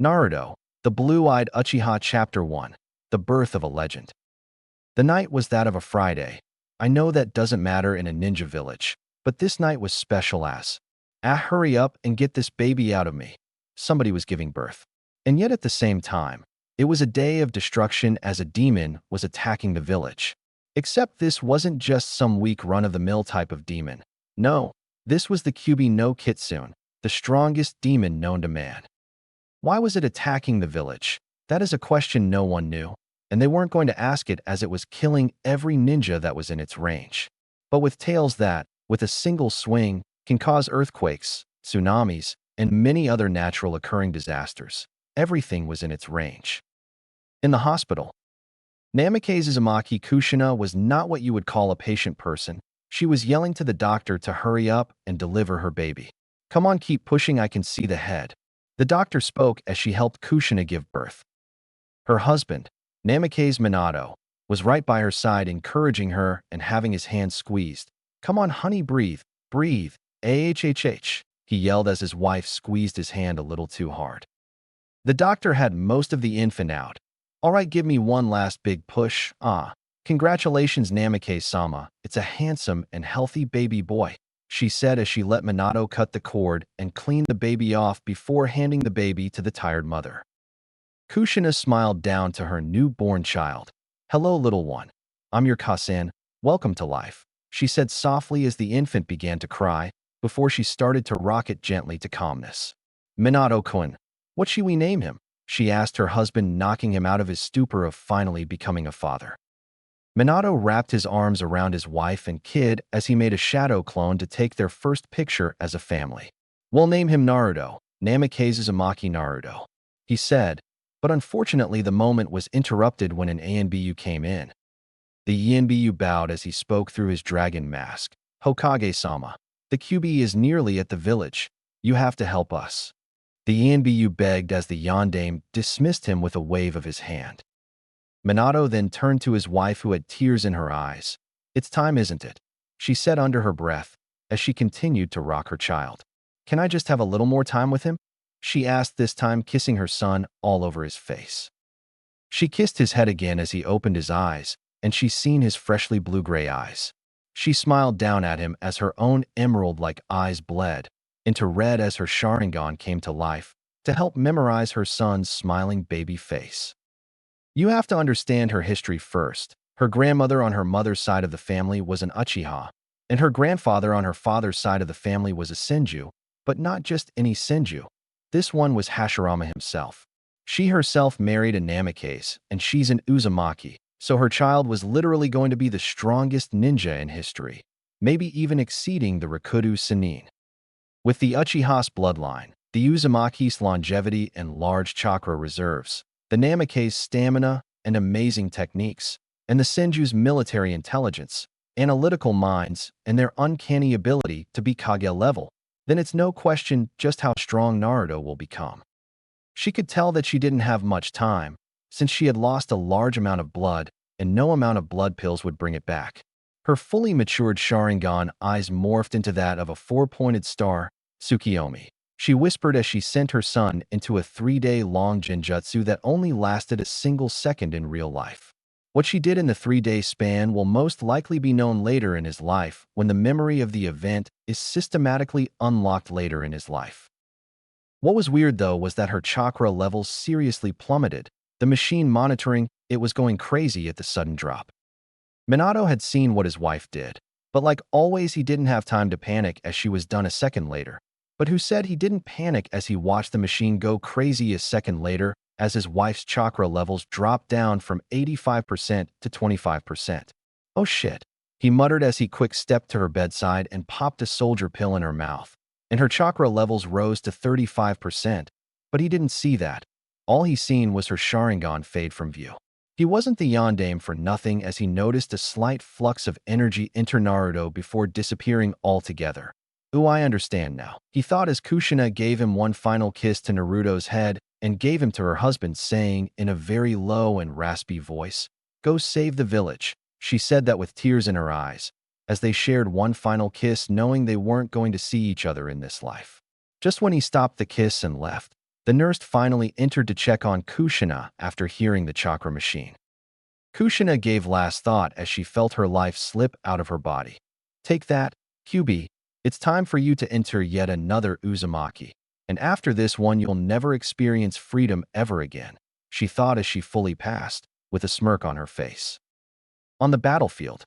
Naruto, the Blue-Eyed Uchiha Chapter 1, The Birth of a Legend. The night was that of a Friday. I know that doesn't matter in a ninja village, but this night was special as, hurry up and get this baby out of me. Somebody was giving birth. And yet at the same time, it was a day of destruction as a demon was attacking the village. Except this wasn't just some weak run-of-the-mill type of demon. No, this was the Kyuubi no Kitsune, the strongest demon known to man. Why was it attacking the village? That is a question no one knew, and they weren't going to ask it as it was killing every ninja that was in its range. But with tails that, with a single swing, can cause earthquakes, tsunamis, and many other natural occurring disasters, everything was in its range. In the hospital, Namikaze Uzumaki Kushina was not what you would call a patient person. She was yelling to the doctor to hurry up and deliver her baby. "Come on, keep pushing, I can see the head." The doctor spoke as she helped Kushina give birth. Her husband, Namikaze Minato, was right by her side encouraging her and having his hand squeezed. "Come on, honey, breathe, breathe, ahhh," he yelled as his wife squeezed his hand a little too hard. The doctor had most of the infant out. "All right, give me one last big push, Congratulations, Namikaze-sama, it's a handsome and healthy baby boy," she said as she let Minato cut the cord and clean the baby off before handing the baby to the tired mother. Kushina smiled down to her newborn child. "Hello, little one. I'm your Kasan. Welcome to life," she said softly as the infant began to cry, before she started to rock it gently to calmness. "Minato-kun, what should we name him?" she asked her husband, knocking him out of his stupor of finally becoming a father. Minato wrapped his arms around his wife and kid as he made a shadow clone to take their first picture as a family. "We'll name him Naruto, Namikaze Uzumaki Naruto," he said, but unfortunately the moment was interrupted when an ANBU came in. The ANBU bowed as he spoke through his dragon mask. "Hokage-sama, the Kyuubi is nearly at the village. You have to help us." The ANBU begged as the yondaime dismissed him with a wave of his hand. Minato then turned to his wife who had tears in her eyes. "It's time, isn't it?" she said under her breath as she continued to rock her child. "Can I just have a little more time with him?" she asked, this time kissing her son all over his face. She kissed his head again as he opened his eyes, and she seen his freshly blue-gray eyes. She smiled down at him as her own emerald-like eyes bled into red as her Sharingan came to life to help memorize her son's smiling baby face. You have to understand her history first. Her grandmother on her mother's side of the family was an Uchiha, and her grandfather on her father's side of the family was a Senju, but not just any Senju. This one was Hashirama himself. She herself married a Namikaze, and she's an Uzumaki, so her child was literally going to be the strongest ninja in history, maybe even exceeding the Rikudo Sennin. With the Uchiha's bloodline, the Uzumaki's longevity and large chakra reserves, the Namikaze's stamina and amazing techniques, and the Senju's military intelligence, analytical minds, and their uncanny ability to be Kage level, then it's no question just how strong Naruto will become. She could tell that she didn't have much time, since she had lost a large amount of blood, and no amount of blood pills would bring it back. Her fully matured Sharingan eyes morphed into that of a four-pointed star, Tsukiyomi. She whispered as she sent her son into a 3-day-long genjutsu that only lasted a single second in real life. What she did in the 3-day span will most likely be known later in his life when the memory of the event is systematically unlocked later in his life. What was weird though was that her chakra levels seriously plummeted. The machine monitoring it was going crazy at the sudden drop. Minato had seen what his wife did, but like always he didn't have time to panic as she was done a second later. But who said he didn't panic as he watched the machine go crazy a second later as his wife's chakra levels dropped down from 85% to 25%. "Oh shit," he muttered as he quick-stepped to her bedside and popped a soldier pill in her mouth, and her chakra levels rose to 35%, but he didn't see that. All he seen was her Sharingan fade from view. He wasn't the yondaime for nothing as he noticed a slight flux of energy enter Naruto before disappearing altogether. "Ooh, I understand now," he thought as Kushina gave him one final kiss to Naruto's head and gave him to her husband, saying in a very low and raspy voice, "Go save the village." She said that with tears in her eyes, as they shared one final kiss knowing they weren't going to see each other in this life. Just when he stopped the kiss and left, The nurse finally entered to check on Kushina after hearing the chakra machine. Kushina gave last thought as she felt her life slip out of her body. Take that, Kyubi. It's time for you to enter yet another Uzumaki. And after this one you'll never experience freedom ever again, she thought as she fully passed, with a smirk on her face. On the battlefield,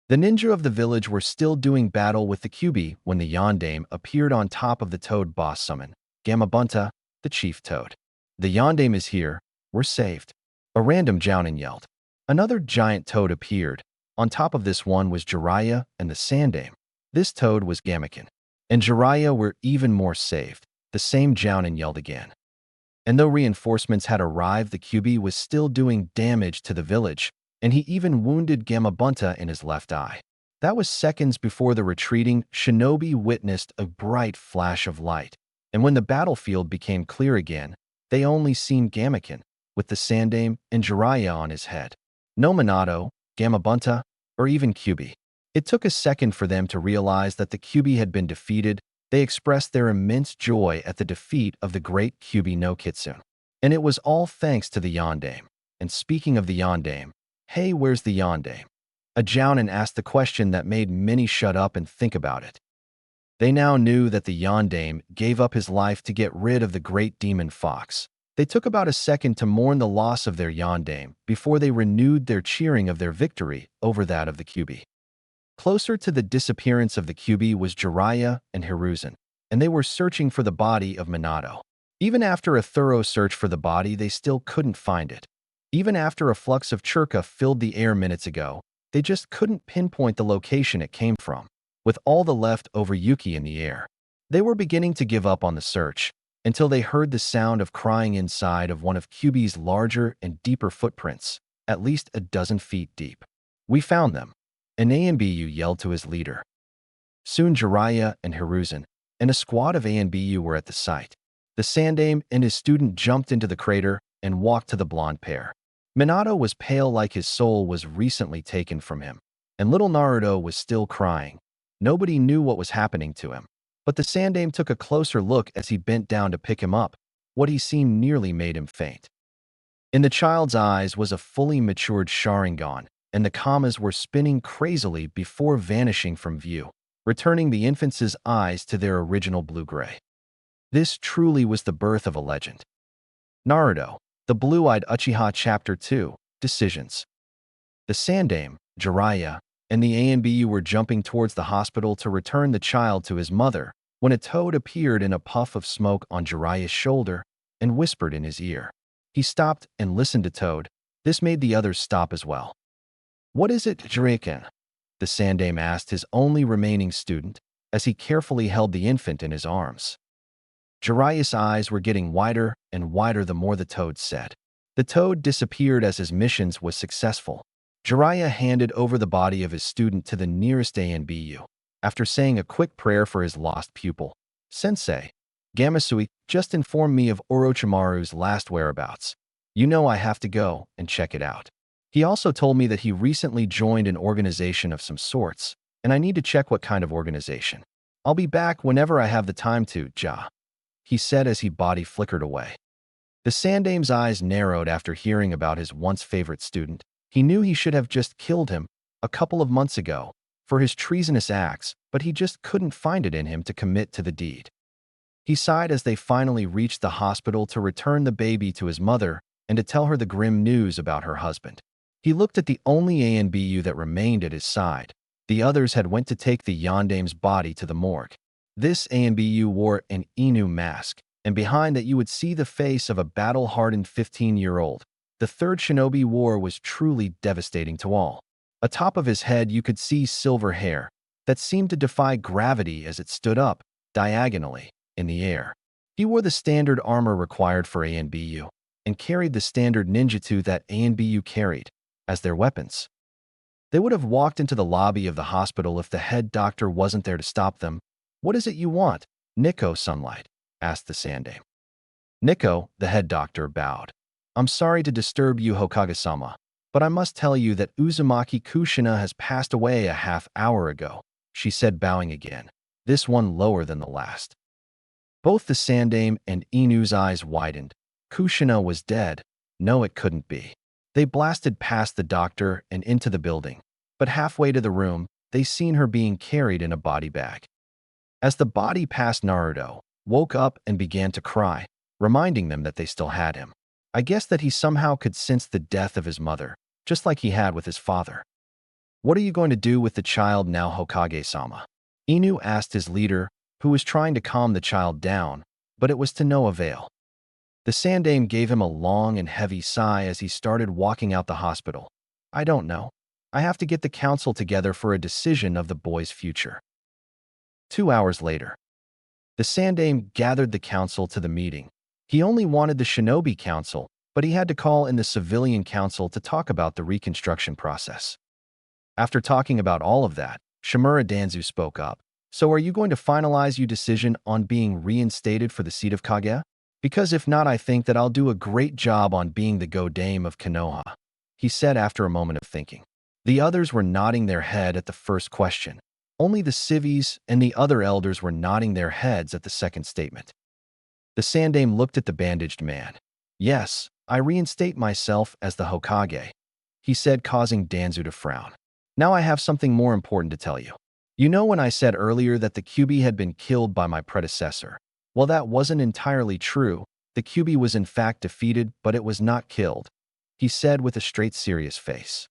the ninja of the village were still doing battle with the Kyubi when the Yondaime appeared on top of the toad boss summon, Gamabunta, the chief toad. The Yondaime is here, we're saved. A random Jounin yelled. Another giant toad appeared. On top of this one was Jiraiya and the Sandaime. This toad was Gamaken. And Jiraiya were even more saved. The same Jounin yelled again. And though reinforcements had arrived, the Kyubi was still doing damage to the village, and he even wounded Gamabunta in his left eye. That was seconds before the retreating shinobi witnessed a bright flash of light, and when the battlefield became clear again, they only seen Gamaken, with the Sandaime and Jiraiya on his head. No Minato, Gamabunta, or even Kyubi. It took a second for them to realize that the Kyubi had been defeated. They expressed their immense joy at the defeat of the great Kyubi no Kitsune. And it was all thanks to the Yondaime. And speaking of the Yondaime, hey, where's the Yondaime? A Jounin asked the question that made many shut up and think about it. They now knew that the Yondaime gave up his life to get rid of the great demon fox. They took about a second to mourn the loss of their Yondaime before they renewed their cheering of their victory over that of the Kyubi. Closer to the disappearance of the Kyubi was Jiraiya and Hiruzen, and they were searching for the body of Minato. Even after a thorough search for the body, they still couldn't find it. Even after a flux of churka filled the air minutes ago, they just couldn't pinpoint the location it came from. With all the leftover Yuki in the air, they were beginning to give up on the search, until they heard the sound of crying inside of one of Kyubi's larger and deeper footprints, at least a dozen feet deep. We found them, an ANBU yelled to his leader. Soon Jiraiya and Hiruzen and a squad of ANBU were at the site. The Sandaime and his student jumped into the crater and walked to the blonde pair. Minato was pale like his soul was recently taken from him, and little Naruto was still crying. Nobody knew what was happening to him. But the Sandaime took a closer look as he bent down to pick him up. What he seen nearly made him faint. In the child's eyes was a fully matured Sharingan, and the kamas were spinning crazily before vanishing from view, returning the infant's eyes to their original blue-gray. This truly was the birth of a legend. Naruto, the Blue-Eyed Uchiha Chapter 2, Decisions. The Sandaime, Jiraiya, and the ANBU were jumping towards the hospital to return the child to his mother, when a toad appeared in a puff of smoke on Jiraiya's shoulder and whispered in his ear. He stopped and listened to Toad. This made the others stop as well. What is it, Jiraiya? The Sandaime asked his only remaining student, as he carefully held the infant in his arms. Jiraiya's eyes were getting wider and wider the more the toad said. The toad disappeared as his mission was successful. Jiraiya handed over the body of his student to the nearest ANBU. After saying a quick prayer for his lost pupil, Sensei, Gamasui just informed me of Orochimaru's last whereabouts. You know I have to go and check it out. He also told me that he recently joined an organization of some sorts, and I need to check what kind of organization. I'll be back whenever I have the time to, he said as his body flickered away. The Sandaime's eyes narrowed after hearing about his once favorite student. He knew he should have just killed him a couple of months ago for his treasonous acts, but he just couldn't find it in him to commit to the deed. He sighed as they finally reached the hospital to return the baby to his mother and to tell her the grim news about her husband. He looked at the only ANBU that remained at his side. The others had went to take the Yondaime's body to the morgue. This ANBU wore an Inu mask, and behind that you would see the face of a battle-hardened 15-year-old. The third shinobi war was truly devastating to all. Atop of his head you could see silver hair that seemed to defy gravity as it stood up, diagonally, in the air. He wore the standard armor required for ANBU, and carried the standard ninjutsu that ANBU carried, as their weapons. They would have walked into the lobby of the hospital if the head doctor wasn't there to stop them. What is it you want, Nico Sunlight? Asked the Sandaime. Nico, the head doctor, bowed. I'm sorry to disturb you, Hokage-sama, but I must tell you that Uzumaki Kushina has passed away a half hour ago, she said, bowing again, this one lower than the last. Both the Sandame and Inu's eyes widened. Kushina was dead. No, it couldn't be. They blasted past the doctor and into the building, but halfway to the room, they seen her being carried in a body bag. As the body passed, Naruto woke up and began to cry, reminding them that they still had him. I guess that he somehow could sense the death of his mother, just like he had with his father. What are you going to do with the child now, Hokage-sama? Inu asked his leader, who was trying to calm the child down, but it was to no avail. The Sandame gave him a long and heavy sigh as he started walking out the hospital. I don't know. I have to get the council together for a decision of the boy's future. 2 hours later, the Sandame gathered the council to the meeting. He only wanted the Shinobi Council, but he had to call in the Civilian Council to talk about the reconstruction process. After talking about all of that, Shimura Danzu spoke up. So are you going to finalize your decision on being reinstated for the seat of Kage? Because if not, I think that I'll do a great job on being the Go-Dame of Konoha, he said after a moment of thinking. The others were nodding their head at the first question. Only the civies and the other elders were nodding their heads at the second statement. The Sandame looked at the bandaged man. Yes, I reinstate myself as the Hokage, he said, causing Danzu to frown. Now I have something more important to tell you. You know when I said earlier that the Kyuubi had been killed by my predecessor? Well, that wasn't entirely true. The Kyuubi was in fact defeated, but it was not killed, he said with a straight serious face.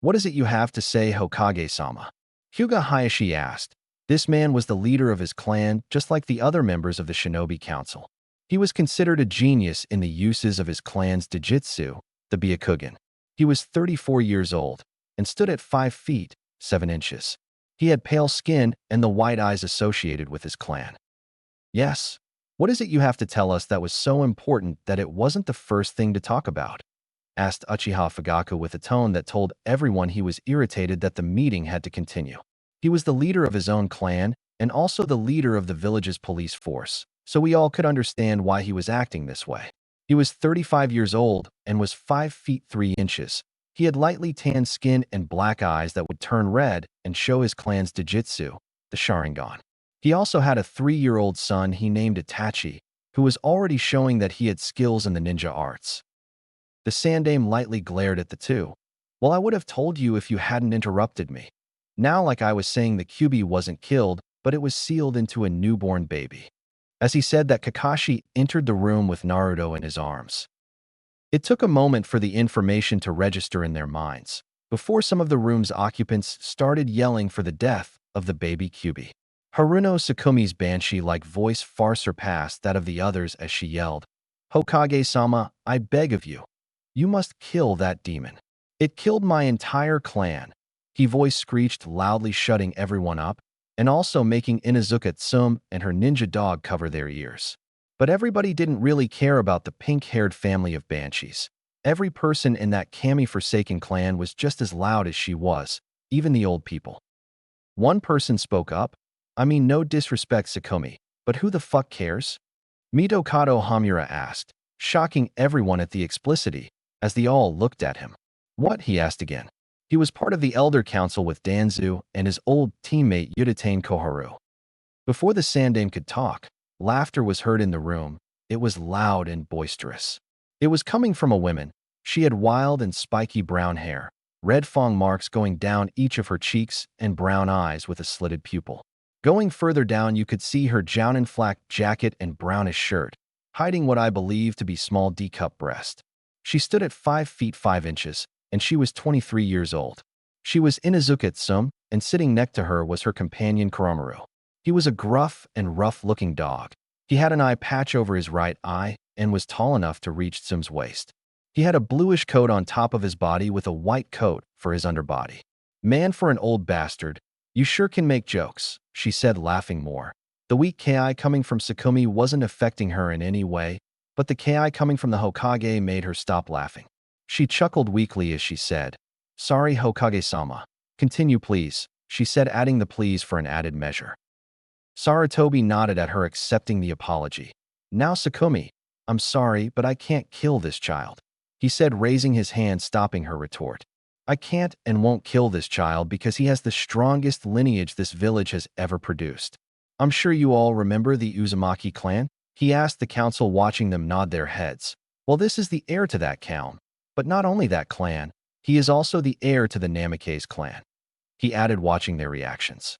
What is it you have to say, Hokage-sama? Hyuga Hayashi asked. This man was the leader of his clan, just like the other members of the Shinobi Council. He was considered a genius in the uses of his clan's Dijitsu, the Byakugan. He was 34 years old and stood at 5 feet, 7 inches. He had pale skin and the white eyes associated with his clan. Yes. What is it you have to tell us that was so important that it wasn't the first thing to talk about? Asked Uchiha Fugaku with a tone that told everyone he was irritated that the meeting had to continue. He was the leader of his own clan and also the leader of the village's police force, so we all could understand why he was acting this way. He was 35 years old and was 5 feet 3 inches. He had lightly tanned skin and black eyes that would turn red and show his clan's Dijitsu, the Sharingan. He also had a 3-year-old son he named Itachi, who was already showing that he had skills in the ninja arts. The Sandame lightly glared at the two. Well, I would have told you if you hadn't interrupted me. Now, like I was saying, the Kyuubi wasn't killed, but it was sealed into a newborn baby. As he said that, Kakashi entered the room with Naruto in his arms. It took a moment for the information to register in their minds, before some of the room's occupants started yelling for the death of the baby Kyuubi. Haruno Tsukumi's banshee-like voice far surpassed that of the others as she yelled, Hokage-sama, I beg of you. You must kill that demon. It killed my entire clan. He voice screeched loudly, shutting everyone up, and also making Inuzuka Tsum and her ninja dog cover their ears. But everybody didn't really care about the pink-haired family of banshees. Every person in that Kami-forsaken clan was just as loud as she was, even the old people. One person spoke up. I mean, no disrespect, Tsukumi, but who the fuck cares? Mitokado Hamura asked, shocking everyone at the explicitity, as they all looked at him. What? He asked again. He was part of the Elder Council with Danzu and his old teammate Yuditane Koharu. Before the Sandame could talk, laughter was heard in the room. It was loud and boisterous. It was coming from a woman. She had wild and spiky brown hair, red fang marks going down each of her cheeks, and brown eyes with a slitted pupil. Going further down, you could see her jounen flak jacket and brownish shirt, hiding what I believe to be small D-cup breast. She stood at 5 feet 5 inches, and she was 23 years old. She was Inuzuka Tsum, and sitting next to her was her companion Koromaru. He was a gruff and rough-looking dog. He had an eye patch over his right eye and was tall enough to reach Tsum's waist. He had a bluish coat on top of his body with a white coat for his underbody. Man, for an old bastard, you sure can make jokes, she said, laughing more. The weak ki coming from Tsukumi wasn't affecting her in any way, but the ki coming from the Hokage made her stop laughing. She chuckled weakly as she said, Sorry, Hokage-sama. Continue, please, she said, adding the please for an added measure. Sarutobi nodded at her, accepting the apology. Now, Tsukumi, I'm sorry, but I can't kill this child, he said, raising his hand, stopping her retort. I can't and won't kill this child because he has the strongest lineage this village has ever produced. I'm sure you all remember the Uzumaki clan? He asked the council, watching them nod their heads. Well, this is the heir to that clan. But not only that clan, he is also the heir to the Namikaze clan. He added, watching their reactions.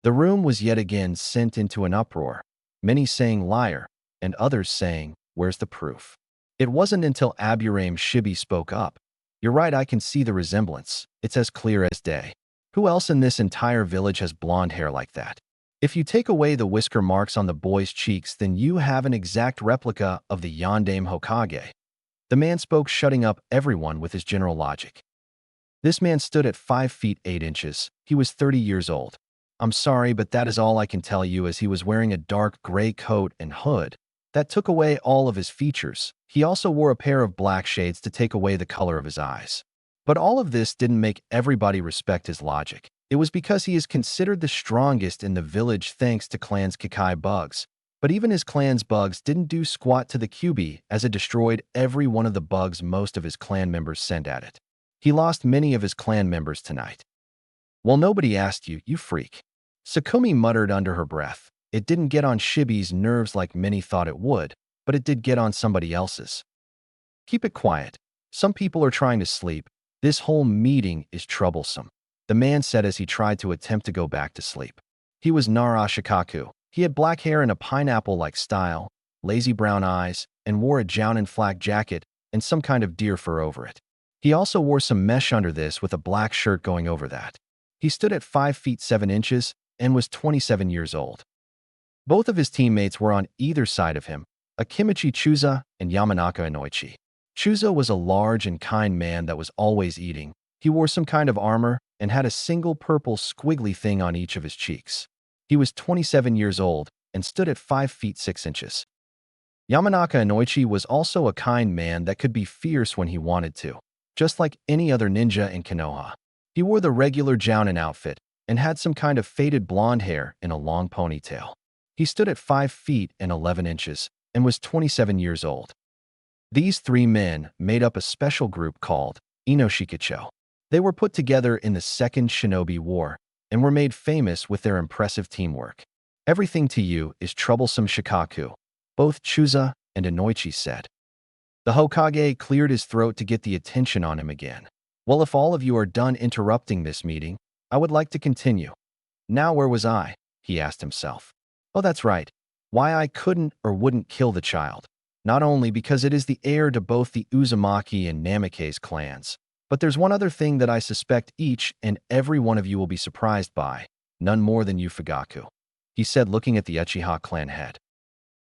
The room was yet again sent into an uproar, many saying liar, and others saying, where's the proof? It wasn't until Aburame Shibi spoke up. You're right, I can see the resemblance. It's as clear as day. Who else in this entire village has blonde hair like that? If you take away the whisker marks on the boy's cheeks, then you have an exact replica of the Yondaime Hokage. The man spoke, shutting up everyone with his general logic. This man stood at 5 feet 8 inches. He was 30 years old. I'm sorry, but that is all I can tell you, as he was wearing a dark gray coat and hood that took away all of his features. He also wore a pair of black shades to take away the color of his eyes. But all of this didn't make everybody respect his logic. It was because he is considered the strongest in the village thanks to clan's Kikai bugs. But even his clan's bugs didn't do squat to the QB, as it destroyed every one of the bugs most of his clan members sent at it. He lost many of his clan members tonight. Well, nobody asked you, you freak. Sakumi muttered under her breath. It didn't get on Shibi's nerves like many thought it would, but it did get on somebody else's. Keep it quiet. Some people are trying to sleep. This whole meeting is troublesome, the man said as he tried to attempt to go back to sleep. He was Nara Shikaku. He had black hair and a pineapple-like style, lazy brown eyes, and wore a jounin flak jacket and some kind of deer fur over it. He also wore some mesh under this with a black shirt going over that. He stood at 5 feet 7 inches and was 27 years old. Both of his teammates were on either side of him, Akimichi Chusa and Yamanaka Inoichi. Chusa was a large and kind man that was always eating. He wore some kind of armor and had a single purple squiggly thing on each of his cheeks. He was 27 years old and stood at 5 feet 6 inches. Yamanaka Inoichi was also a kind man that could be fierce when he wanted to, just like any other ninja in Konoha. He wore the regular jounin outfit and had some kind of faded blonde hair in a long ponytail. He stood at 5 feet and 11 inches and was 27 years old. These three men made up a special group called Inoshikicho. They were put together in the Second Shinobi War and were made famous with their impressive teamwork. Everything to you is troublesome, Shikaku, both Chusa and Inoichi said. The Hokage cleared his throat to get the attention on him again. Well, if all of you are done interrupting this meeting, I would like to continue. Now, where was I? He asked himself. Oh, that's right. Why I couldn't or wouldn't kill the child. Not only because it is the heir to both the Uzumaki and Namikaze clans, but there's one other thing that I suspect each and every one of you will be surprised by, none more than you, Fugaku, he said, looking at the Uchiha clan head.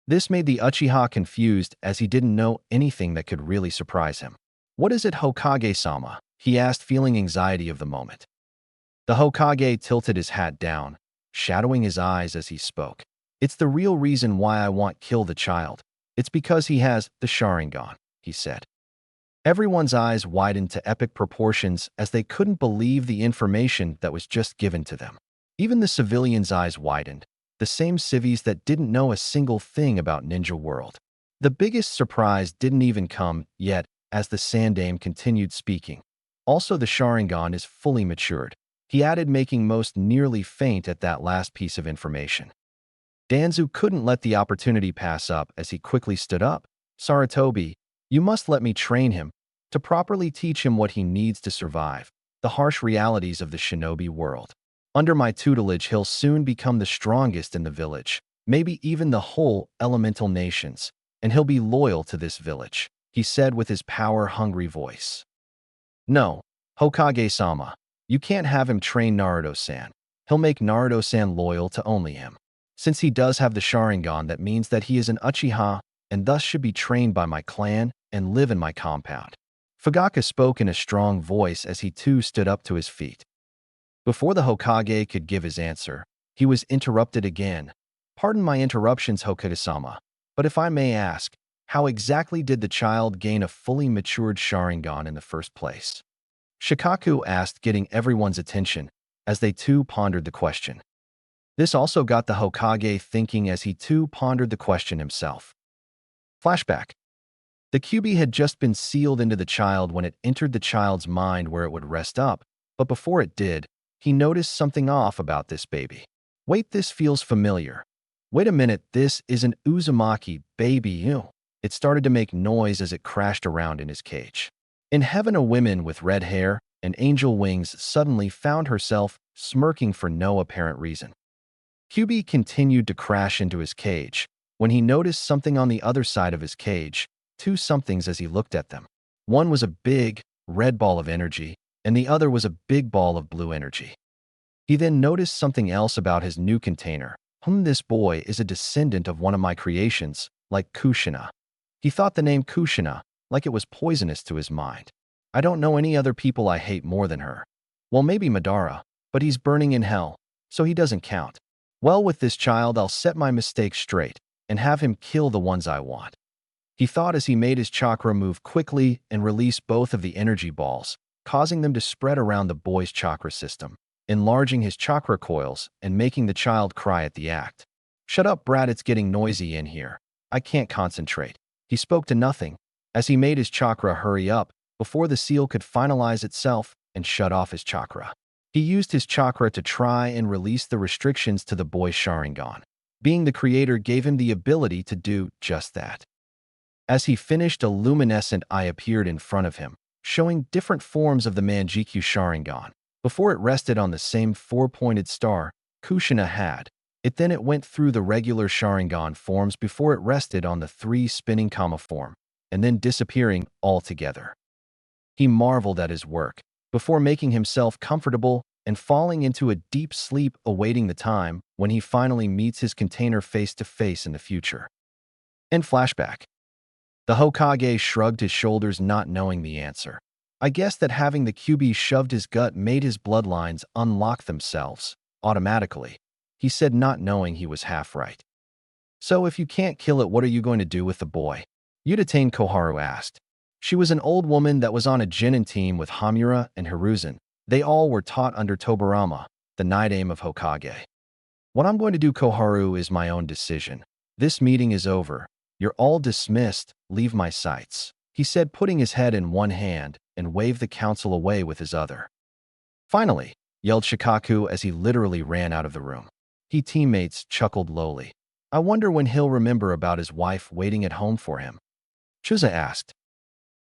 This made the Uchiha confused, as he didn't know anything that could really surprise him. What is it, Hokage-sama? He asked, feeling anxiety of the moment. The Hokage tilted his hat down, shadowing his eyes as he spoke. It's the real reason why I want kill the child. It's because he has the Sharingan, he said. Everyone's eyes widened to epic proportions as they couldn't believe the information that was just given to them. Even the civilians' eyes widened, the same civvies that didn't know a single thing about Ninja World. The biggest surprise didn't even come yet as the Sandaime continued speaking. Also, the Sharingan is fully matured, he added, making most nearly faint at that last piece of information. Danzu couldn't let the opportunity pass up as he quickly stood up. Sarutobi, you must let me train him to properly teach him what he needs to survive the harsh realities of the shinobi world. Under my tutelage, he'll soon become the strongest in the village, maybe even the whole elemental nations, and he'll be loyal to this village, he said with his power-hungry voice. No, Hokage-sama, you can't have him train Naruto-san. He'll make Naruto-san loyal to only him. Since he does have the Sharingan, that means that he is an Uchiha and thus should be trained by my clan and live in my compound. Fugaku spoke in a strong voice as he too stood up to his feet. Before the Hokage could give his answer, he was interrupted again. Pardon my interruptions, Hokage-sama, but if I may ask, how exactly did the child gain a fully matured Sharingan in the first place? Shikaku asked, getting everyone's attention as they too pondered the question. This also got the Hokage thinking as he too pondered the question himself. Flashback. The QB had just been sealed into the child when it entered the child's mind where it would rest up, but before it did, he noticed something off about this baby. Wait, this feels familiar. Wait a minute, this is an Uzumaki baby. Ew. It started to make noise as it crashed around in his cage. In heaven, a woman with red hair and angel wings suddenly found herself smirking for no apparent reason. QB continued to crash into his cage when he noticed something on the other side of his cage, two somethings as he looked at them. One was a big, red ball of energy, and the other was a big ball of blue energy. He then noticed something else about his new container. This boy is a descendant of one of my creations, like Kushina. He thought the name Kushina, like it was poisonous to his mind. I don't know any other people I hate more than her. Well, maybe Madara, but he's burning in hell, so he doesn't count. Well, with this child, I'll set my mistakes straight and have him kill the ones I want. He thought as he made his chakra move quickly and release both of the energy balls, causing them to spread around the boy's chakra system, enlarging his chakra coils and making the child cry at the act. Shut up, Brad, it's getting noisy in here. I can't concentrate. He spoke to nothing as he made his chakra hurry up before the seal could finalize itself and shut off his chakra. He used his chakra to try and release the restrictions to the boy's Sharingan. Being the creator gave him the ability to do just that. As he finished, a luminescent eye appeared in front of him, showing different forms of the Manjikyu Sharingan. Before it rested on the same four-pointed star Kushina had. It went through the regular Sharingan forms before it rested on the three spinning Kama form, and then disappearing altogether. He marveled at his work, before making himself comfortable and falling into a deep sleep, awaiting the time when he finally meets his container face to face in the future. In flashback, the Hokage shrugged his shoulders, not knowing the answer. I guess that having the QB shoved his gut made his bloodlines unlock themselves automatically. He said, not knowing he was half right. So if you can't kill it, what are you going to do with the boy? Udatane Koharu asked. She was an old woman that was on a Genin team with Hamura and Hiruzen. They all were taught under Tobarama, the night aim of Hokage. What I'm going to do, Koharu, is my own decision. This meeting is over. You're all dismissed. Leave my sights, he said, putting his head in one hand and waved the council away with his other. Finally, yelled Shikaku as he literally ran out of the room. He teammates chuckled lowly. I wonder when he'll remember about his wife waiting at home for him. Chusa asked.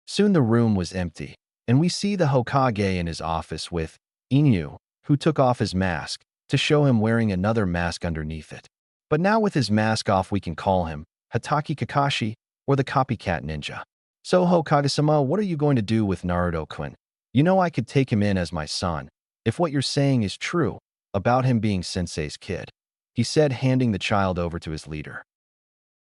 Soon the room was empty, and we see the Hokage in his office with Inu, who took off his mask to show him wearing another mask underneath it. But now with his mask off, we can call him Hatake Kakashi or the copycat ninja. So Hokage-sama, what are you going to do with Naruto-kun? You know, I could take him in as my son, if what you're saying is true about him being Sensei's kid, he said, handing the child over to his leader.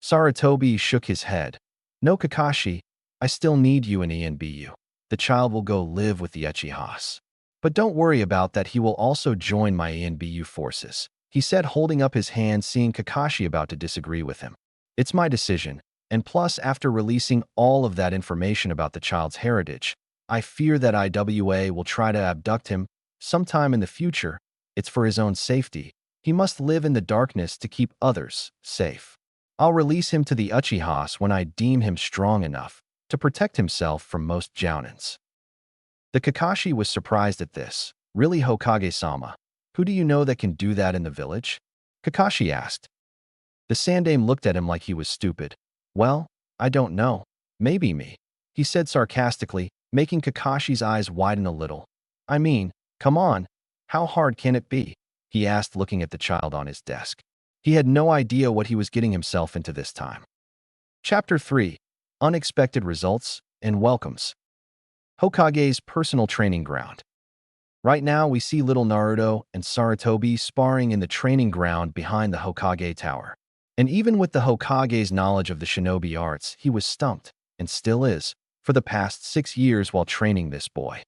Sarutobi shook his head. No, Kakashi, I still need you in ENBU. The child will go live with the Uchihas. But don't worry about that, he will also join my ENBU forces, he said, holding up his hand, seeing Kakashi about to disagree with him. It's my decision, and plus after releasing all of that information about the child's heritage, I fear that IWA will try to abduct him sometime in the future. It's for his own safety. He must live in the darkness to keep others safe. I'll release him to the Uchihas when I deem him strong enough to protect himself from most jounins. The Kakashi was surprised at this. Really, Hokage-sama? Who do you know that can do that in the village? Kakashi asked. The Sandaime looked at him like he was stupid. Well, I don't know. Maybe me, he said sarcastically, making Kakashi's eyes widen a little. I mean, come on. How hard can it be? He asked, looking at the child on his desk. He had no idea what he was getting himself into this time. Chapter 3. Unexpected Results and Welcomes. Hokage's personal training ground. Right now, we see little Naruto and Sarutobi sparring in the training ground behind the Hokage Tower. And even with the Hokage's knowledge of the shinobi arts, he was stumped, and still is, for the past 6 years while training this boy.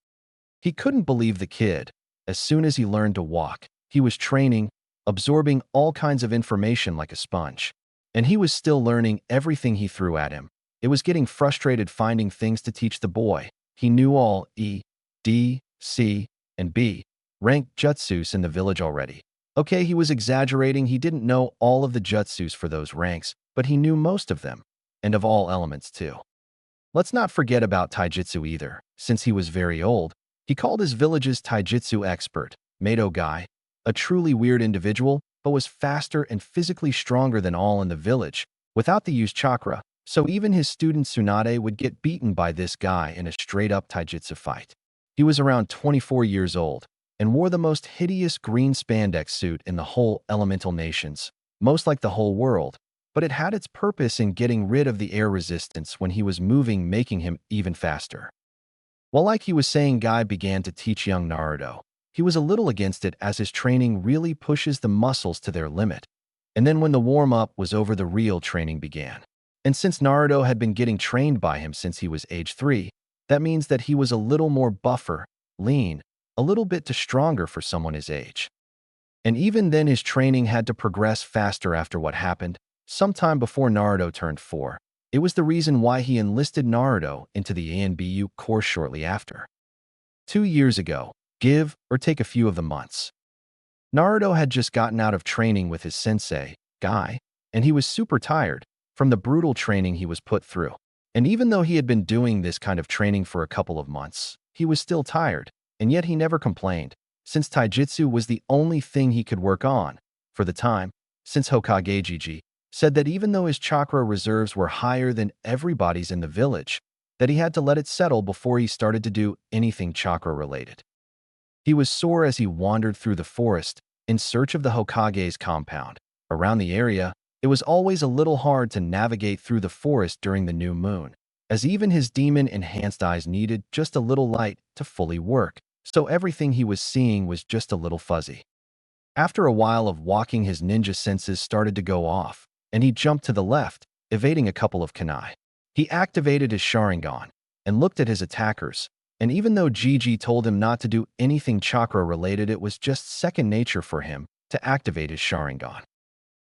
He couldn't believe the kid. As soon as he learned to walk, he was training, absorbing all kinds of information like a sponge. And he was still learning everything he threw at him. It was getting frustrated finding things to teach the boy. He knew all E, D, C, and B ranked jutsus in the village already. Okay, he was exaggerating. He didn't know all of the jutsus for those ranks, but he knew most of them, and of all elements too. Let's not forget about taijutsu either. Since he was very old, he called his village's taijutsu expert, Mato Guy, a truly weird individual, but was faster and physically stronger than all in the village, without the used chakra, so even his student Tsunade would get beaten by this guy in a straight-up taijutsu fight. He was around 24 years old, and wore the most hideous green spandex suit in the whole Elemental Nations, most like the whole world, but it had its purpose in getting rid of the air resistance when he was moving, making him even faster. While like he was saying, Guy began to teach young Naruto, he was a little against it as his training really pushes the muscles to their limit. And then when the warm-up was over, the real training began. And since Naruto had been getting trained by him since he was age 3, that means that he was a little more buffer, lean, a little bit too stronger for someone his age. And even then his training had to progress faster after what happened, sometime before Naruto turned 4. It was the reason why he enlisted Naruto into the ANBU course shortly after. 2 years ago, give or take a few of the months. Naruto had just gotten out of training with his sensei, Guy, and he was super tired from the brutal training he was put through. And even though he had been doing this kind of training for a couple of months, he was still tired, and yet he never complained, since taijutsu was the only thing he could work on for the time, since Hokage Gigi said that even though his chakra reserves were higher than everybody's in the village, that he had to let it settle before he started to do anything chakra-related. He was sore as he wandered through the forest in search of the Hokage's compound. Around the area, it was always a little hard to navigate through the forest during the new moon, as even his demon-enhanced eyes needed just a little light to fully work, so everything he was seeing was just a little fuzzy. After a while of walking, his ninja senses started to go off, and he jumped to the left, evading a couple of kunai. He activated his Sharingan and looked at his attackers, and even though Gigi told him not to do anything chakra-related, it was just second nature for him to activate his Sharingan.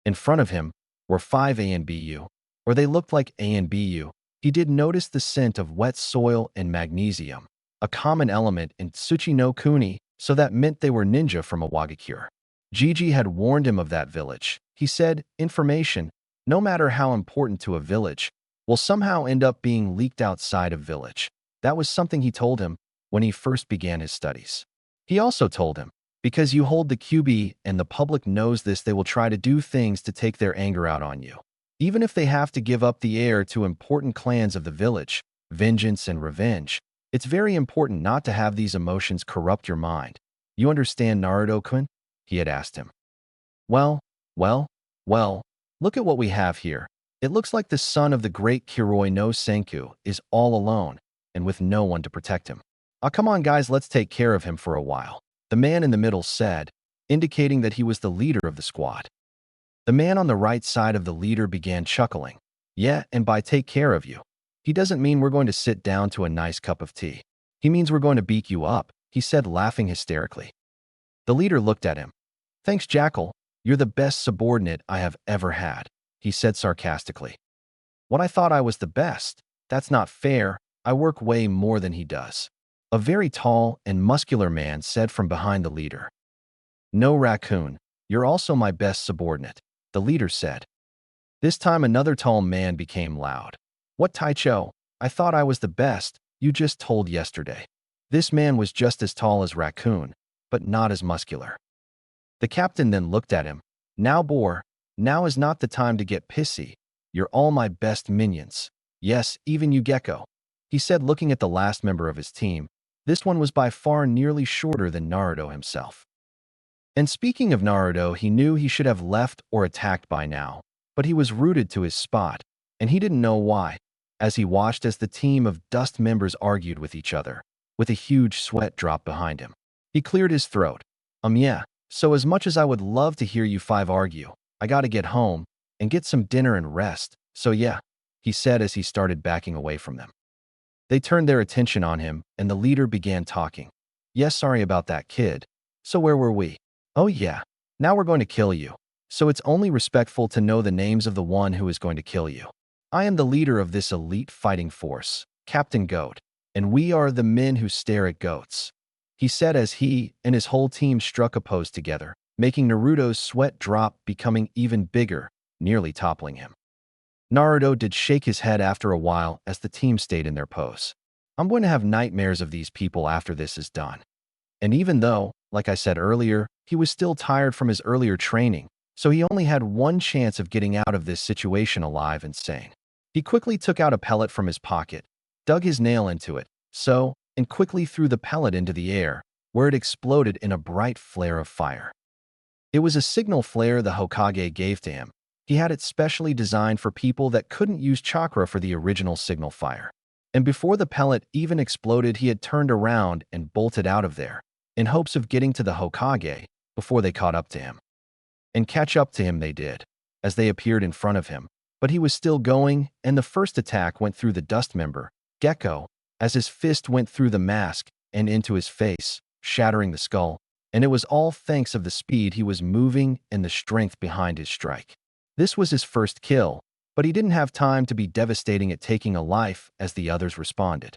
In front of him were 5 ANBU, or they looked like ANBU. He did notice the scent of wet soil and magnesium, a common element in Tsuchi no Kuni, so that meant they were ninja from a Wagakure. Gigi had warned him of that village. He said, information, no matter how important to a village, will somehow end up being leaked outside of village. That was something he told him when he first began his studies. He also told him, because you hold the QB and the public knows this, they will try to do things to take their anger out on you. Even if they have to give up the heir to important clans of the village, vengeance and revenge, it's very important not to have these emotions corrupt your mind. You understand, Naruto-kun? He had asked him. Well, look at what we have here. It looks like the son of the great Kiroi no Senku is all alone and with no one to protect him. Ah, come on guys, let's take care of him for a while, the man in the middle said, indicating that he was the leader of the squad. The man on the right side of the leader began chuckling. Yeah, and by take care of you, he doesn't mean we're going to sit down to a nice cup of tea. He means we're going to beat you up, he said, laughing hysterically. The leader looked at him. Thanks, Jackal. You're the best subordinate I have ever had, he said sarcastically. What, I thought I was the best? That's not fair. I work way more than he does. A very tall and muscular man said from behind the leader. No, Raccoon, you're also my best subordinate, the leader said. This time another tall man became loud. What, Taicho? I thought I was the best, you just told yesterday. This man was just as tall as Raccoon, but not as muscular. The captain then looked at him. Now, boar, now is not the time to get pissy. You're all my best minions. Yes, even you, Gecko, he said, looking at the last member of his team. This one was by far nearly shorter than Naruto himself. And speaking of Naruto, he knew he should have left or attacked by now, but he was rooted to his spot, and he didn't know why, as he watched as the team of dust members argued with each other, with a huge sweat drop behind him. He cleared his throat. Yeah, so as much as I would love to hear you 5 argue, I gotta get home and get some dinner and rest, so yeah, he said as he started backing away from them. They turned their attention on him, and the leader began talking. Yes, sorry about that, kid. So where were we? Oh yeah, now we're going to kill you. So it's only respectful to know the names of the one who is going to kill you. I am the leader of this elite fighting force, Captain Goat, and we are the men who stare at goats, he said as he and his whole team struck a pose together, making Naruto's sweat drop, becoming even bigger, nearly toppling him. Naruto did shake his head after a while as the team stayed in their pose. I'm going to have nightmares of these people after this is done. And even though, like I said earlier, he was still tired from his earlier training, so he only had one chance of getting out of this situation alive and sane. He quickly took out a pellet from his pocket, dug his nail into it, and quickly threw the pellet into the air, where it exploded in a bright flare of fire. It was a signal flare the Hokage gave to him. He had it specially designed for people that couldn't use chakra for the original signal fire. And before the pellet even exploded, he had turned around and bolted out of there, in hopes of getting to the Hokage before they caught up to him. And catch up to him they did, as they appeared in front of him. But he was still going, and the first attack went through the dust member, Gecko, as his fist went through the mask and into his face, shattering the skull. And it was all thanks of the speed he was moving and the strength behind his strike. This was his first kill, but he didn't have time to be devastating at taking a life as the others responded.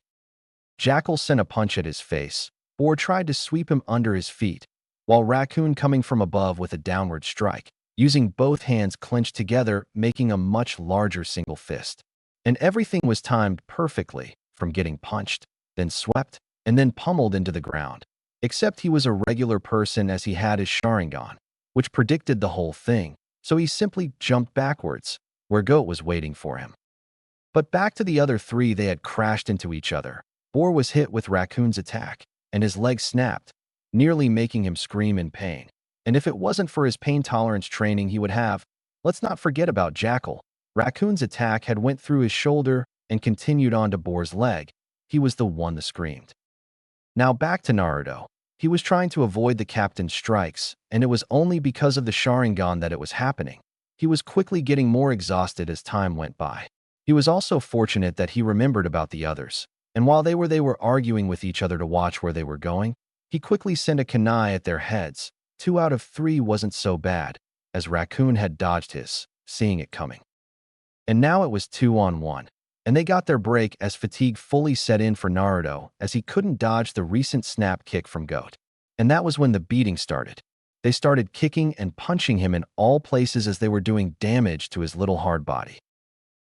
Jackal sent a punch at his face, Boar tried to sweep him under his feet, while Raccoon coming from above with a downward strike, using both hands clenched together, making a much larger single fist. And everything was timed perfectly, from getting punched, then swept, and then pummeled into the ground. Except he was a regular person as he had his Sharingan, which predicted the whole thing, so he simply jumped backwards, where Goat was waiting for him. But back to the other three, they had crashed into each other. Boar was hit with Raccoon's attack, and his leg snapped, nearly making him scream in pain. And if it wasn't for his pain tolerance training he would have, let's not forget about Jackal. Raccoon's attack had went through his shoulder and continued on to Boar's leg. He was the one that screamed. Now back to Naruto. He was trying to avoid the captain's strikes, and it was only because of the Sharingan that it was happening. He was quickly getting more exhausted as time went by. He was also fortunate that he remembered about the others, and while they were arguing with each other to watch where they were going, he quickly sent a kunai at their heads. 2 out of 3 wasn't so bad, as Raccoon had dodged his, seeing it coming. And now it was 2-on-1. And they got their break as fatigue fully set in for Naruto as he couldn't dodge the recent snap kick from Goat. And that was when the beating started. They started kicking and punching him in all places as they were doing damage to his little hard body.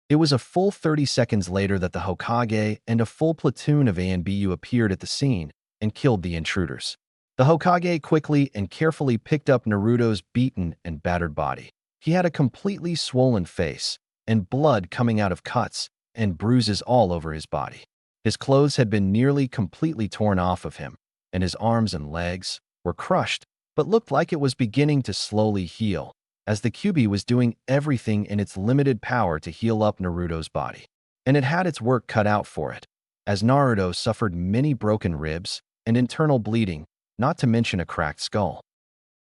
It was a full 30 seconds later that the Hokage and a full platoon of ANBU appeared at the scene and killed the intruders. The Hokage quickly and carefully picked up Naruto's beaten and battered body. He had a completely swollen face and blood coming out of cuts and bruises all over his body. His clothes had been nearly completely torn off of him, and his arms and legs were crushed, but looked like it was beginning to slowly heal, as the Kyuubi was doing everything in its limited power to heal up Naruto's body. And it had its work cut out for it, as Naruto suffered many broken ribs and internal bleeding, not to mention a cracked skull.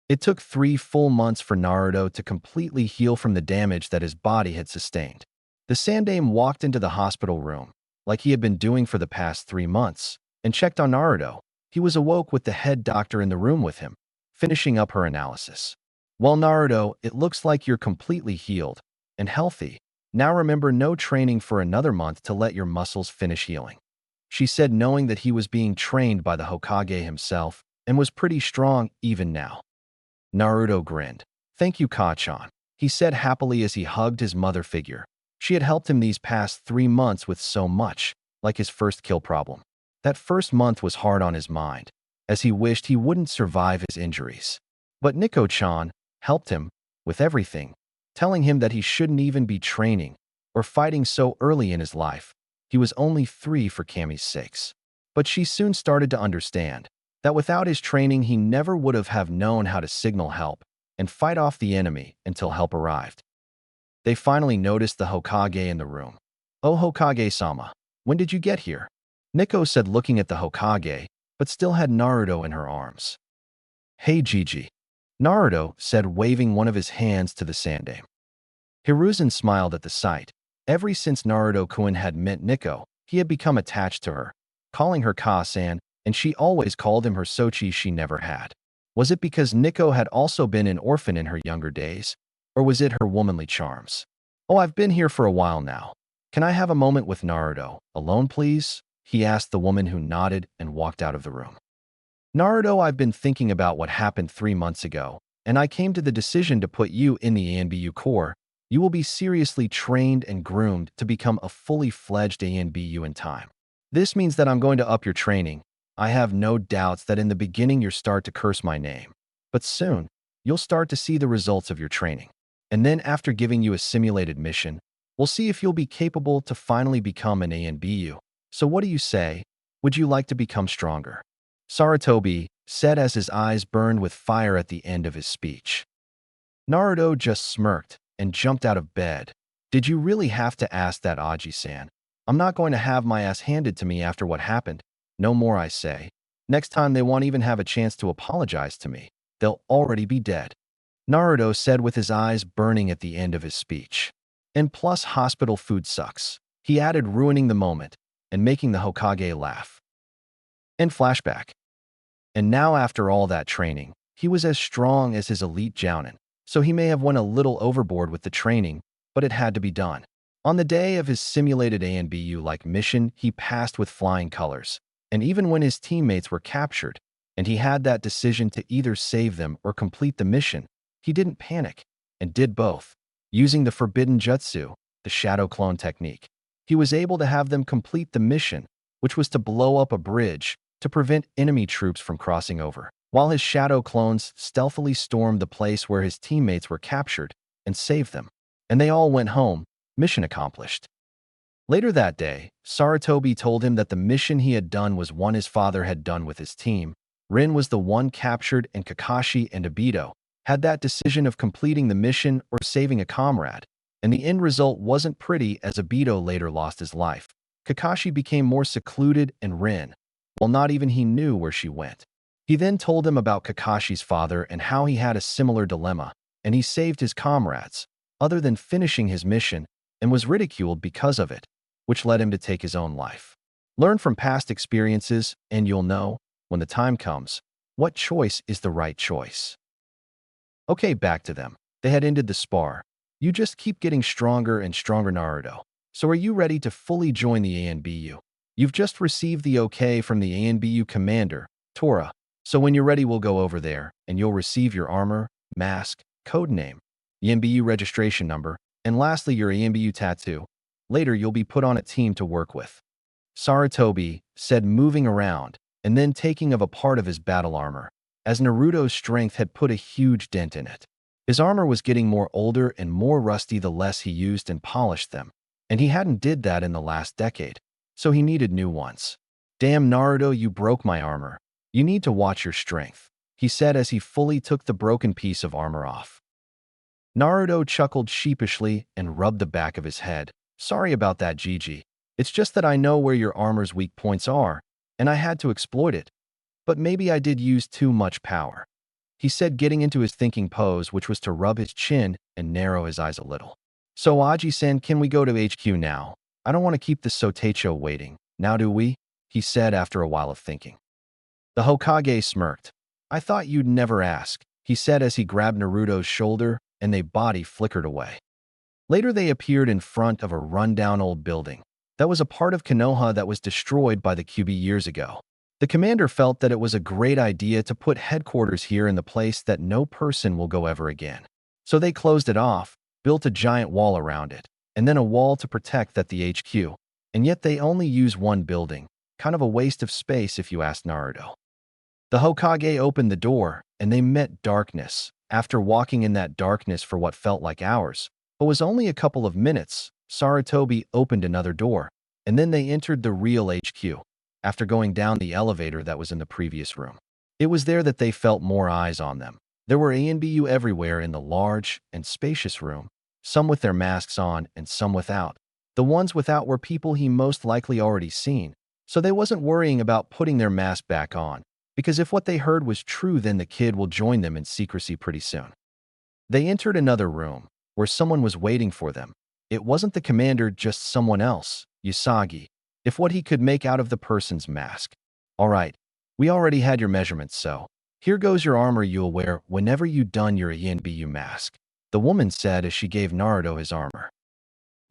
It took 3 full months for Naruto to completely heal from the damage that his body had sustained. The Sandaime walked into the hospital room, like he had been doing for the past 3 months, and checked on Naruto. He was awoke with the head doctor in the room with him, finishing up her analysis. Well, Naruto, it looks like you're completely healed and healthy. Now remember, no training for another month to let your muscles finish healing, she said, knowing that he was being trained by the Hokage himself and was pretty strong even now. Naruto grinned. Thank you, Ka-chan, he said happily as he hugged his mother figure. She had helped him these past 3 months with so much, like his first kill problem. That first month was hard on his mind, as he wished he wouldn't survive his injuries. But Nico-chan helped him with everything, telling him that he shouldn't even be training or fighting so early in his life. He was only 3 for Kami's sakes. But she soon started to understand that without his training he never would have known how to signal help and fight off the enemy until help arrived. They finally noticed the Hokage in the room. Oh, Hokage-sama, when did you get here? Nico said, looking at the Hokage, but still had Naruto in her arms. Hey, Gigi, Naruto said, waving one of his hands to the Sandaime. Hiruzen smiled at the sight. Ever since Naruto-kun had met Nico, he had become attached to her, calling her Ka-san, and she always called him her Sochi she never had. Was it because Nico had also been an orphan in her younger days? Or was it her womanly charms? Oh, I've been here for a while now. Can I have a moment with Naruto, alone please? He asked the woman, who nodded and walked out of the room. Naruto, I've been thinking about what happened 3 months ago, and I came to the decision to put you in the ANBU Corps. You will be seriously trained and groomed to become a fully fledged ANBU in time. This means that I'm going to up your training. I have no doubts that in the beginning you'll start to curse my name. But soon, you'll start to see the results of your training. And then after giving you a simulated mission, we'll see if you'll be capable to finally become an ANBU. So what do you say? Would you like to become stronger? Sarutobi said as his eyes burned with fire at the end of his speech. Naruto just smirked and jumped out of bed. Did you really have to ask that, Aji-san? I'm not going to have my ass handed to me after what happened. No more, I say. Next time they won't even have a chance to apologize to me. They'll already be dead. Naruto said with his eyes burning at the end of his speech. And plus hospital food sucks. He added, ruining the moment and making the Hokage laugh. And flashback. And now after all that training, he was as strong as his elite jounin, so he may have went a little overboard with the training, but it had to be done. On the day of his simulated ANBU-like mission, he passed with flying colors. And even when his teammates were captured, and he had that decision to either save them or complete the mission, he didn't panic, and did both. Using the forbidden jutsu, the shadow clone technique, he was able to have them complete the mission, which was to blow up a bridge to prevent enemy troops from crossing over, while his shadow clones stealthily stormed the place where his teammates were captured and saved them. And they all went home, mission accomplished. Later that day, Sarutobi told him that the mission he had done was one his father had done with his team. Rin was the one captured, and Kakashi and Obito had that decision of completing the mission or saving a comrade. And the end result wasn't pretty, as Obito later lost his life. Kakashi became more secluded, and Rin, well, not even he knew where she went. He then told him about Kakashi's father and how he had a similar dilemma, and he saved his comrades, other than finishing his mission, and was ridiculed because of it, which led him to take his own life. Learn from past experiences, and you'll know, when the time comes, what choice is the right choice. Okay, back to them. They had ended the spar. You just keep getting stronger and stronger, Naruto. So are you ready to fully join the ANBU? You've just received the okay from the ANBU commander, Tora. So when you're ready, we'll go over there, and you'll receive your armor, mask, code name, the ANBU registration number, and lastly your ANBU tattoo. Later, you'll be put on a team to work with. Sarutobi said, moving around, and then taking of a part of his battle armor, as Naruto's strength had put a huge dent in it. His armor was getting more older and more rusty the less he used and polished them, and he hadn't did that in the last decade, so he needed new ones. Damn, Naruto, you broke my armor. You need to watch your strength, he said as he fully took the broken piece of armor off. Naruto chuckled sheepishly and rubbed the back of his head. Sorry about that, Gigi. It's just that I know where your armor's weak points are, and I had to exploit it. But maybe I did use too much power, he said, getting into his thinking pose, which was to rub his chin and narrow his eyes a little. So Aji-san, can we go to HQ now? I don't want to keep the Sotecho waiting, now do we? He said after a while of thinking. The Hokage smirked. I thought you'd never ask, he said as he grabbed Naruto's shoulder, and their body flickered away. Later they appeared in front of a rundown old building that was a part of Konoha that was destroyed by the QB years ago. The commander felt that it was a great idea to put headquarters here in the place that no person will go ever again. So they closed it off, built a giant wall around it, and then a wall to protect that the HQ. And yet they only use one building, kind of a waste of space if you ask Naruto. The Hokage opened the door, and they met darkness. After walking in that darkness for what felt like hours, but was only a couple of minutes, Sarutobi opened another door, and then they entered the real HQ. After going down the elevator that was in the previous room, it was there that they felt more eyes on them. There were ANBU everywhere in the large and spacious room, some with their masks on and some without. The ones without were people he most likely already seen, so they wasn't worrying about putting their mask back on, because if what they heard was true, then the kid will join them in secrecy pretty soon. They entered another room, where someone was waiting for them. It wasn't the commander, just someone else, Usagi, if what he could make out of the person's mask. All right, we already had your measurements, so here goes your armor you'll wear whenever you done your ENBU mask, the woman said as she gave Naruto his armor.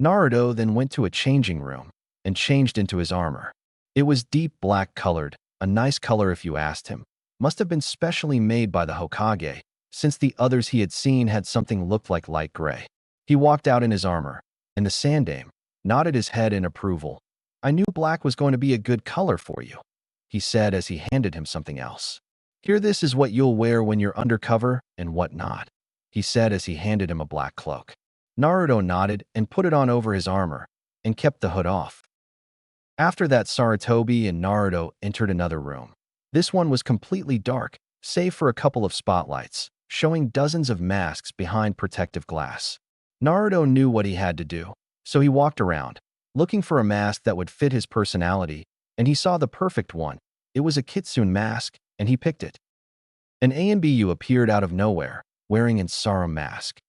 Naruto then went to a changing room and changed into his armor. It was deep black colored, a nice color if you asked him. Must have been specially made by the Hokage, since the others he had seen had something looked like light gray. He walked out in his armor, and the Sandame nodded his head in approval. I knew black was going to be a good color for you, he said as he handed him something else. Here, this is what you'll wear when you're undercover and whatnot, he said as he handed him a black cloak. Naruto nodded and put it on over his armor and kept the hood off. After that, Sarutobi and Naruto entered another room. This one was completely dark, save for a couple of spotlights, showing dozens of masks behind protective glass. Naruto knew what he had to do, so he walked around, looking for a mask that would fit his personality, and he saw the perfect one. It was a kitsune mask, and he picked it. An ANBU appeared out of nowhere, wearing an Sarum mask.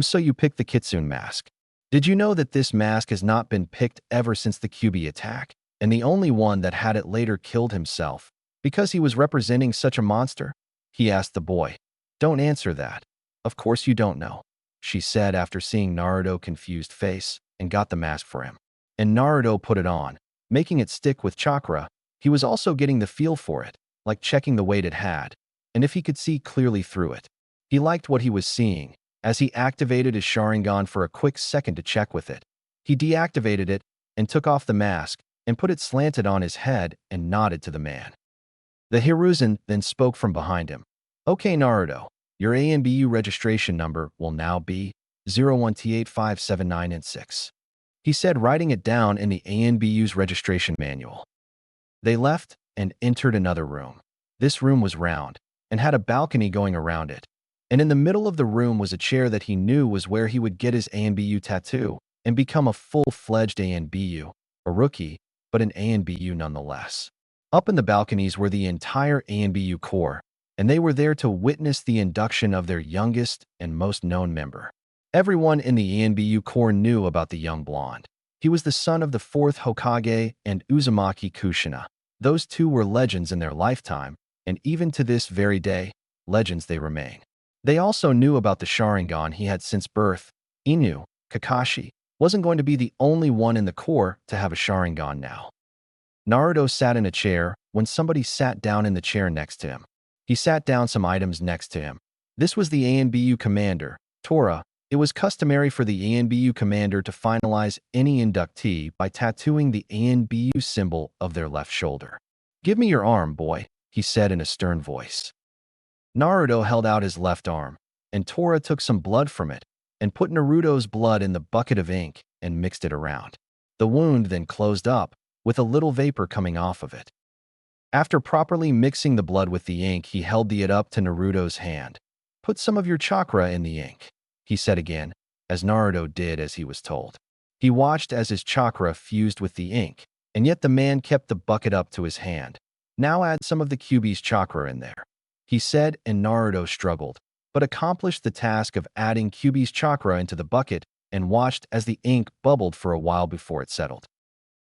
So you picked the kitsune mask. Did you know that this mask has not been picked ever since the Kyuubi attack, and the only one that had it later killed himself because he was representing such a monster? He asked the boy. Don't answer that. Of course you don't know, she said after seeing Naruto's confused face, and got the mask for him. And Naruto put it on, making it stick with chakra. He was also getting the feel for it, like checking the weight it had, and if he could see clearly through it. He liked what he was seeing, as he activated his Sharingan for a quick second to check with it. He deactivated it and took off the mask and put it slanted on his head and nodded to the man. The Hiruzen then spoke from behind him. Okay, Naruto, your ANBU registration number will now be 01T8579N6. He said, writing it down in the ANBU's registration manual. They left and entered another room. This room was round and had a balcony going around it. And in the middle of the room was a chair that he knew was where he would get his ANBU tattoo and become a full-fledged ANBU, a rookie, but an ANBU nonetheless. Up in the balconies were the entire ANBU Corps, and they were there to witness the induction of their youngest and most known member. Everyone in the ANBU Corps knew about the young blonde. He was the son of the 4th Hokage and Uzumaki Kushina. Those two were legends in their lifetime, and even to this very day, legends they remain. They also knew about the Sharingan he had since birth. Inu, Kakashi, wasn't going to be the only one in the Corps to have a Sharingan now. Naruto sat in a chair when somebody sat down in the chair next to him. He sat down some items next to him. This was the ANBU commander, Tora. It was customary for the ANBU commander to finalize any inductee by tattooing the ANBU symbol of their left shoulder. Give me your arm, boy, he said in a stern voice. Naruto held out his left arm, and Tora took some blood from it and put Naruto's blood in the bucket of ink and mixed it around. The wound then closed up, with a little vapor coming off of it. After properly mixing the blood with the ink, he held it up to Naruto's hand. Put some of your chakra in the ink, he said again, as Naruto did as he was told. He watched as his chakra fused with the ink, and yet the man kept the bucket up to his hand. Now add some of the Kyuubi's chakra in there, he said, and Naruto struggled, but accomplished the task of adding Kyuubi's chakra into the bucket and watched as the ink bubbled for a while before it settled.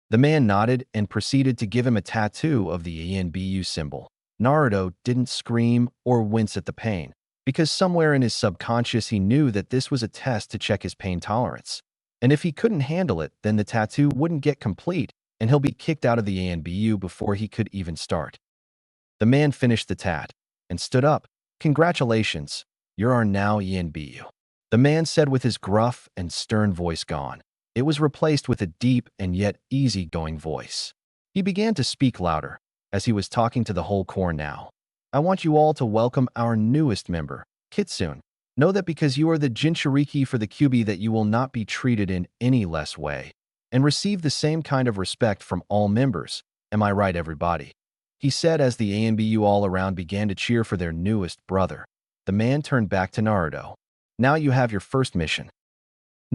The man nodded and proceeded to give him a tattoo of the ANBU symbol. Naruto didn't scream or wince at the pain, because somewhere in his subconscious he knew that this was a test to check his pain tolerance. And if he couldn't handle it, then the tattoo wouldn't get complete and he'll be kicked out of the ANBU before he could even start. The man finished the tat and stood up. Congratulations, you are now ANBU. The man said with his gruff and stern voice gone. It was replaced with a deep and yet easygoing voice. He began to speak louder, as he was talking to the whole Corps now. I want you all to welcome our newest member, Kitsune. Know that because you are the Jinchuriki for the Kyuubi that you will not be treated in any less way, and receive the same kind of respect from all members. Am I right, everybody? He said as the ANBU all around began to cheer for their newest brother. The man turned back to Naruto. Now you have your first mission.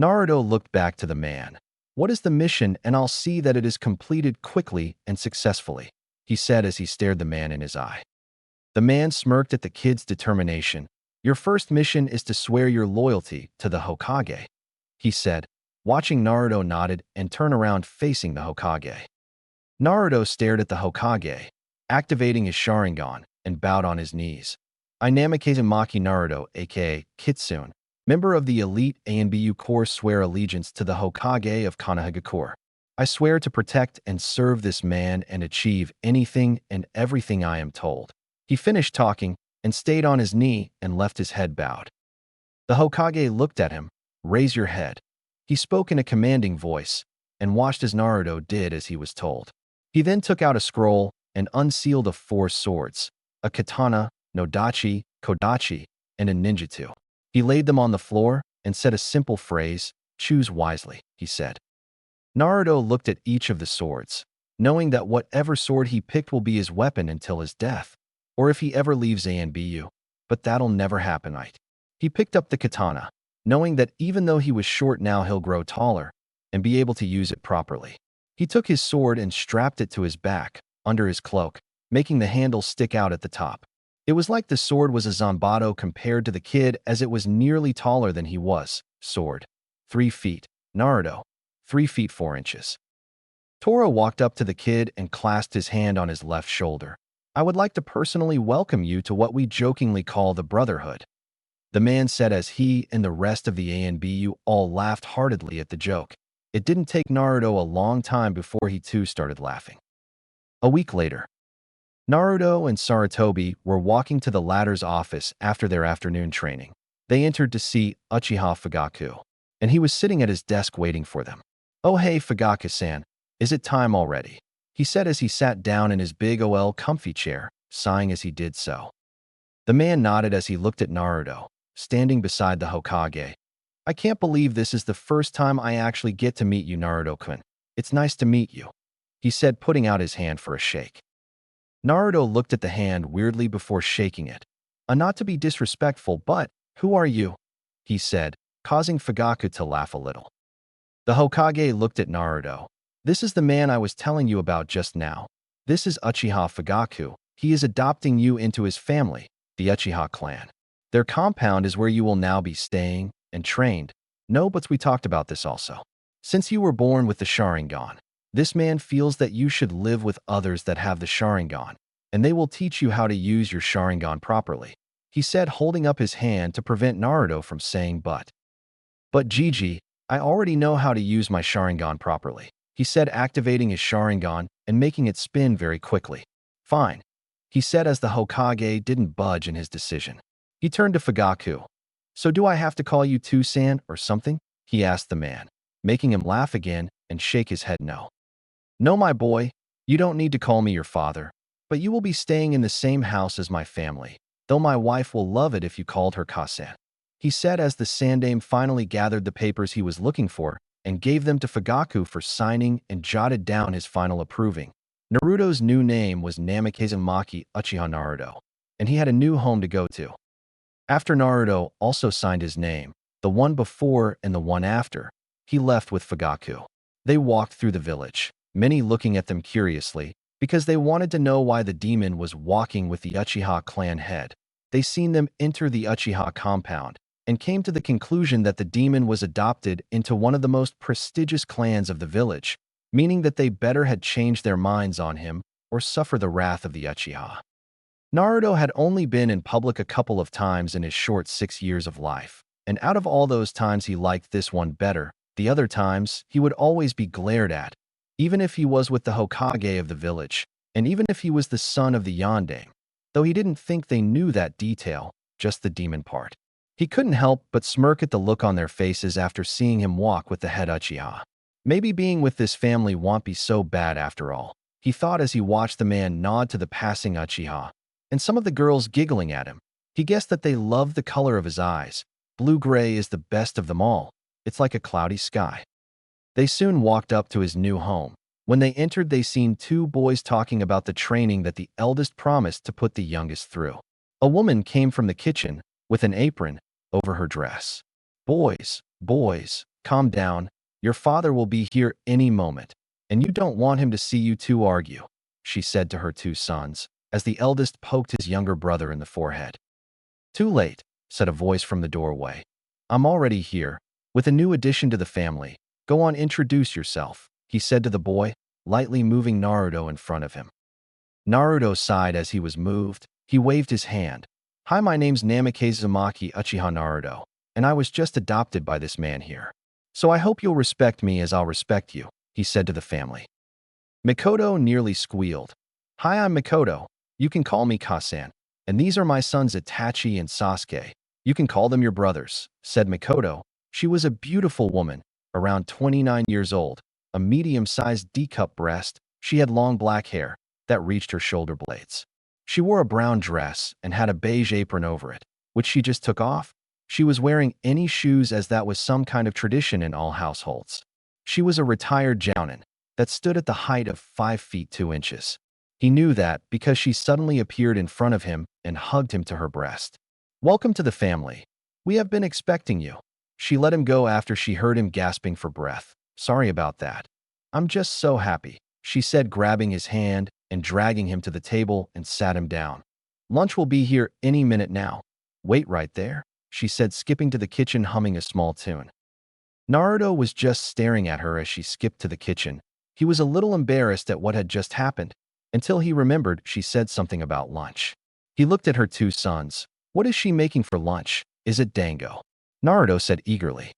Naruto looked back to the man. What is the mission, and I'll see that it is completed quickly and successfully, he said as he stared the man in his eye. The man smirked at the kid's determination. Your first mission is to swear your loyalty to the Hokage, he said, watching Naruto nodded and turn around facing the Hokage. Naruto stared at the Hokage, activating his Sharingan, and bowed on his knees. I, Namikaze Naruto, aka Kitsune, member of the elite ANBU Corps, swear allegiance to the Hokage of Konoha Corps. I swear to protect and serve this man and achieve anything and everything I am told. He finished talking and stayed on his knee and left his head bowed. The Hokage looked at him. Raise your head. He spoke in a commanding voice and watched as Naruto did as he was told. He then took out a scroll and unsealed 4 swords. a katana, nodachi, kodachi, and a ninjutsu. He laid them on the floor and said a simple phrase, "Choose wisely," he said. Naruto looked at each of the swords, knowing that whatever sword he picked will be his weapon until his death, or if he ever leaves ANBU. But that'll never happen, right? He picked up the katana, knowing that even though he was short now he'll grow taller and be able to use it properly. He took his sword and strapped it to his back, under his cloak, making the handle stick out at the top. It was like the sword was a zanbato compared to the kid, as it was nearly taller than he was. Sword. 3 feet. Naruto. 3 feet 4 inches. Tora walked up to the kid and clasped his hand on his left shoulder. "I would like to personally welcome you to what we jokingly call the Brotherhood," the man said as he and the rest of the ANBU all laughed heartedly at the joke. It didn't take Naruto a long time before he too started laughing. A week later, Naruto and Sarutobi were walking to the latter's office after their afternoon training. They entered to see Uchiha Fugaku, and he was sitting at his desk waiting for them. "Oh hey Fugaku-san, is it time already?" he said as he sat down in his big comfy chair, sighing as he did so. The man nodded as he looked at Naruto, standing beside the Hokage. "I can't believe this is the first time I actually get to meet you, Naruto-kun. It's nice to meet you," he said, putting out his hand for a shake. Naruto looked at the hand weirdly before shaking it. Not to be disrespectful, but who are you?" he said, causing Fugaku to laugh a little. The Hokage looked at Naruto. "This is the man I was telling you about just now. This is Uchiha Fugaku. He is adopting you into his family, the Uchiha clan. Their compound is where you will now be staying and trained. No, but we talked about this also. Since you were born with the Sharingan, this man feels that you should live with others that have the Sharingan, and they will teach you how to use your Sharingan properly," he said, holding up his hand to prevent Naruto from saying but. "But Gigi, I already know how to use my Sharingan properly," he said, activating his Sharingan and making it spin very quickly. "Fine," he said as the Hokage didn't budge in his decision. He turned to Fugaku. "So do I have to call you Two-san or something?" he asked the man, making him laugh again and shake his head no. "No, my boy, you don't need to call me your father, but you will be staying in the same house as my family, though my wife will love it if you called her Kasan," he said as the Sandame finally gathered the papers he was looking for and gave them to Fugaku for signing and jotted down his final approving. Naruto's new name was Namikaze Uchiha Naruto, and he had a new home to go to. After Naruto also signed his name, the one before and the one after, he left with Fugaku. They walked through the village, many looking at them curiously, because they wanted to know why the demon was walking with the Uchiha clan head. They seen them enter the Uchiha compound, and came to the conclusion that the demon was adopted into one of the most prestigious clans of the village, meaning that they better had changed their minds on him or suffer the wrath of the Uchiha. Naruto had only been in public a couple of times in his short 6 years of life, and out of all those times he liked this one better. The other times, he would always be glared at, even if he was with the Hokage of the village, and even if he was the son of the Yondaime, though he didn't think they knew that detail, just the demon part. He couldn't help but smirk at the look on their faces after seeing him walk with the head Uchiha. Maybe being with this family won't be so bad after all, he thought as he watched the man nod to the passing Uchiha, and some of the girls giggling at him. He guessed that they loved the color of his eyes. Blue-gray is the best of them all. It's like a cloudy sky. They soon walked up to his new home. When they entered, they seen 2 boys talking about the training that the eldest promised to put the youngest through. A woman came from the kitchen with an apron over her dress. Boys, calm down. Your father will be here any moment, and you don't want him to see you 2 argue," she said to her 2 sons, as the eldest poked his younger brother in the forehead. "Too late," said a voice from the doorway. "I'm already here, with a new addition to the family. Go on, introduce yourself," he said to the boy, lightly moving Naruto in front of him. Naruto sighed as he was moved. He waved his hand. "Hi, my name's Namikaze Uchiha Naruto, and I was just adopted by this man here. So I hope you'll respect me as I'll respect you," he said to the family. Mikoto nearly squealed. "Hi, I'm Mikoto. You can call me Kasan. And these are my sons Itachi and Sasuke. You can call them your brothers," said Mikoto. She was a beautiful woman, around 29 years old, a medium-sized D-cup breast. She had long black hair that reached her shoulder blades. She wore a brown dress and had a beige apron over it, which she just took off. She was wearing any shoes as that was some kind of tradition in all households. She was a retired jounin that stood at the height of 5 feet 2 inches. He knew that because she suddenly appeared in front of him and hugged him to her breast. "Welcome to the family. We have been expecting you." She let him go after she heard him gasping for breath. "Sorry about that. I'm just so happy," she said, grabbing his hand and dragging him to the table and sat him down. "Lunch will be here any minute now. Wait right there," she said, skipping to the kitchen, humming a small tune. Naruto was just staring at her as she skipped to the kitchen. He was a little embarrassed at what had just happened, until he remembered she said something about lunch. He looked at her 2 sons. "What is she making for lunch? Is it dango?" Naruto said eagerly.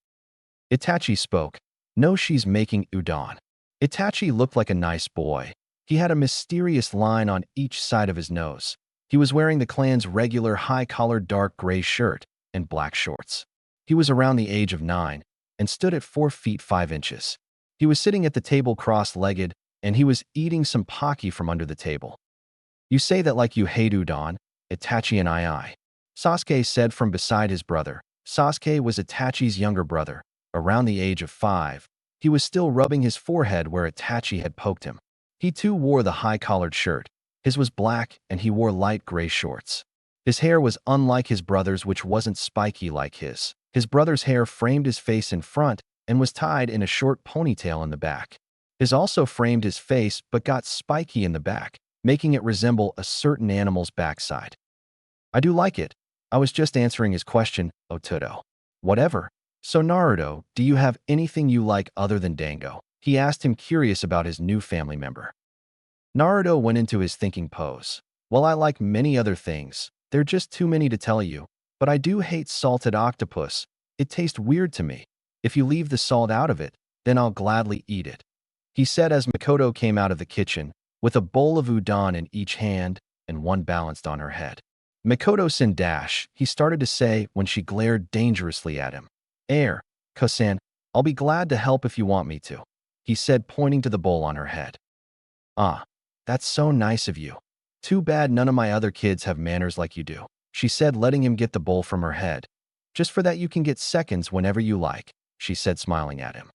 Itachi spoke. "No, she's making udon." Itachi looked like a nice boy. He had a mysterious line on each side of his nose. He was wearing the clan's regular high-collared dark gray shirt and black shorts. He was around the age of 9 and stood at 4 feet 5 inches. He was sitting at the table cross-legged, and he was eating some pocky from under the table. "You say that like you hate udon, Itachi and I," Sasuke said from beside his brother. Sasuke was Itachi's younger brother, around the age of 5. He was still rubbing his forehead where Itachi had poked him. He too wore the high-collared shirt. His was black, and he wore light gray shorts. His hair was unlike his brother's, which wasn't spiky like his. His brother's hair framed his face in front and was tied in a short ponytail in the back. His also framed his face but got spiky in the back, making it resemble a certain animal's backside. "I do like it. I was just answering his question, Otuto." "Whatever. So Naruto, do you have anything you like other than dango?" he asked him, curious about his new family member. Naruto went into his thinking pose. "Well, I like many other things. There are just too many to tell you. But I do hate salted octopus. It tastes weird to me. If you leave the salt out of it, then I'll gladly eat it," he said as Makoto came out of the kitchen with a bowl of udon in each hand and one balanced on her head. "Makoto-san dash," he started to say when she glared dangerously at him. Kosan, I'll be glad to help if you want me to," he said, pointing to the bowl on her head. "Ah, that's so nice of you. Too bad none of my other kids have manners like you do," she said, letting him get the bowl from her head. "Just for that you can get seconds whenever you like," she said, smiling at him.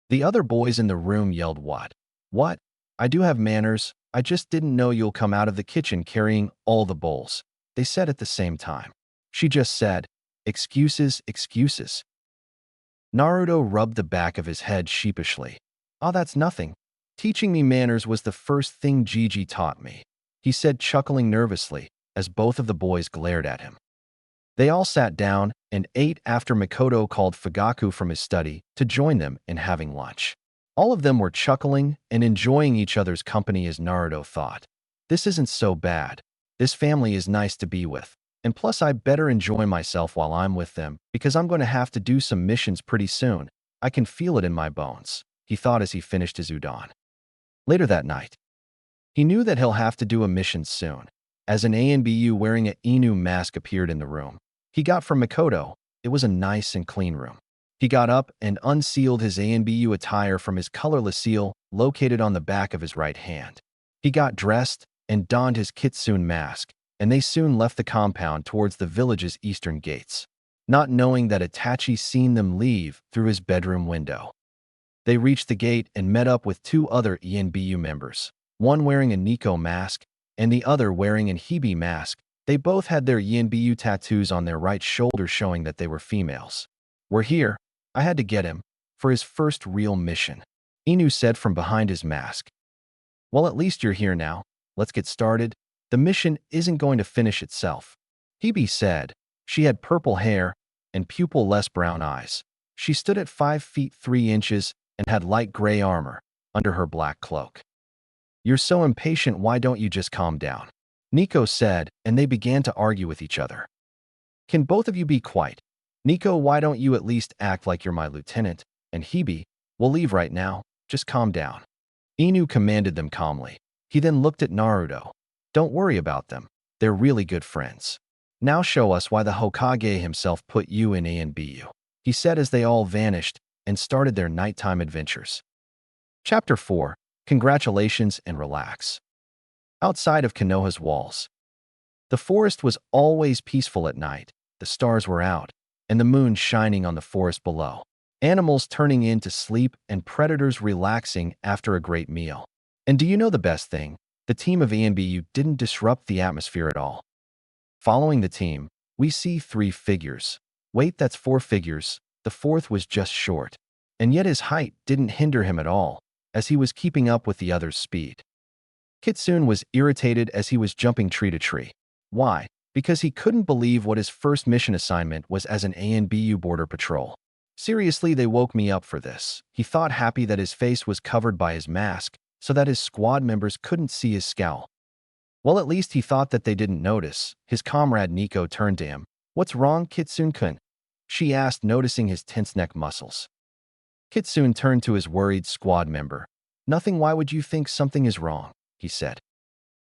The other boys in the room yelled, "What? What? I do have manners. I just didn't know you'll come out of the kitchen carrying all the bowls," they said at the same time. She just said, "Excuses, excuses." Naruto rubbed the back of his head sheepishly. "Oh, that's nothing. Teaching me manners was the first thing Gigi taught me," he said, chuckling nervously as both of the boys glared at him. They all sat down and ate after Makoto called Fugaku from his study to join them in having lunch. All of them were chuckling and enjoying each other's company as Naruto thought, "This isn't so bad. This family is nice to be with. And plus I better enjoy myself while I'm with them because I'm going to have to do some missions pretty soon. I can feel it in my bones," he thought as he finished his udon. Later that night, he knew that he'll have to do a mission soon, as an ANBU wearing an Inu mask appeared in the room. He got from Makoto. It was a nice and clean room. He got up and unsealed his ANBU attire from his colorless seal located on the back of his right hand. He got dressed and donned his kitsune mask, and they soon left the compound towards the village's eastern gates, not knowing that Itachi seen them leave through his bedroom window. They reached the gate and met up with 2 other ENBU members, one wearing a Nico mask and the other wearing an Hibi mask. They both had their ENBU tattoos on their right shoulder showing that they were females. "We're here. I had to get him for his first real mission," Inu said from behind his mask. "Well, at least you're here now. Let's get started. The mission isn't going to finish itself," Hibi said. She had purple hair and pupil-less brown eyes. She stood at 5 feet 3 inches and had light gray armor under her black cloak. "You're so impatient, why don't you just calm down?" Nico said, and they began to argue with each other. "Can both of you be quiet? Nico, why don't you at least act like you're my lieutenant? And Hibi, we'll leave right now. Just calm down," Inu commanded them calmly. He then looked at Naruto. "Don't worry about them. They're really good friends. Now show us why the Hokage himself put you in ANBU," he said as they all vanished and started their nighttime adventures. Chapter 4. Congratulations and relax. Outside of Konoha's walls, The forest was always peaceful at night. The stars were out, and the moon shining on the forest below. Animals turning in to sleep and predators relaxing after a great meal. And do you know the best thing? The team of ANBU didn't disrupt the atmosphere at all. Following the team, we see 3 figures. Wait, that's 4 figures. The fourth was just short. And yet his height didn't hinder him at all, as he was keeping up with the others' speed. Kitsune was irritated as he was jumping tree to tree. Why? Because he couldn't believe what his first mission assignment was as an ANBU border patrol. Seriously, they woke me up for this. He thought, happy that his face was covered by his mask, so that his squad members couldn't see his scowl. Well, at least he thought that they didn't notice. His comrade Nico turned to him. "What's wrong, Kitsune-kun?" she asked, noticing his tense neck muscles. Kitsune turned to his worried squad member. "Nothing, why would you think something is wrong?" he said.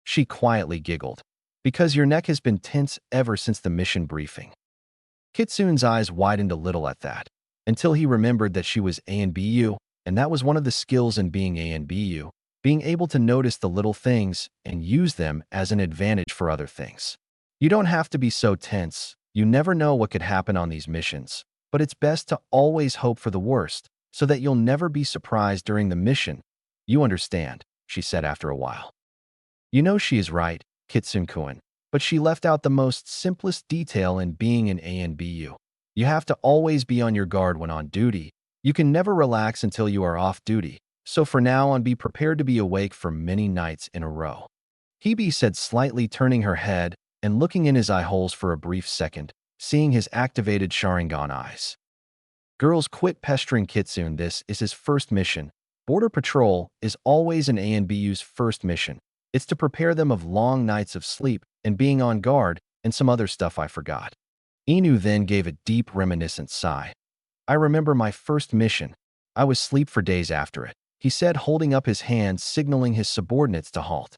She quietly giggled. "Because your neck has been tense ever since the mission briefing." Kitsune's eyes widened a little at that, until he remembered that she was ANBU, and that was one of the skills in being ANBU, being able to notice the little things and use them as an advantage for other things. You don't have to be so tense. You never know what could happen on these missions, but it's best to always hope for the worst, so that you'll never be surprised during the mission. "You understand," she said after a while. You know she is right, Kitsune-kun, but she left out the most simplest detail in being an ANBU. You have to always be on your guard when on duty. You can never relax until you are off duty, so for now on, be prepared to be awake for many nights in a row. Hebe said, slightly turning her head and looking in his eye holes for a brief second, seeing his activated Sharingan eyes. "Girls, quit pestering Kitsune. This is his first mission. Border Patrol is always an ANBU's first mission. It's to prepare them of long nights of sleep and being on guard and some other stuff I forgot." Inu then gave a deep, reminiscent sigh. "I remember my first mission. I was asleep for days after it," he said, holding up his hand, signaling his subordinates to halt.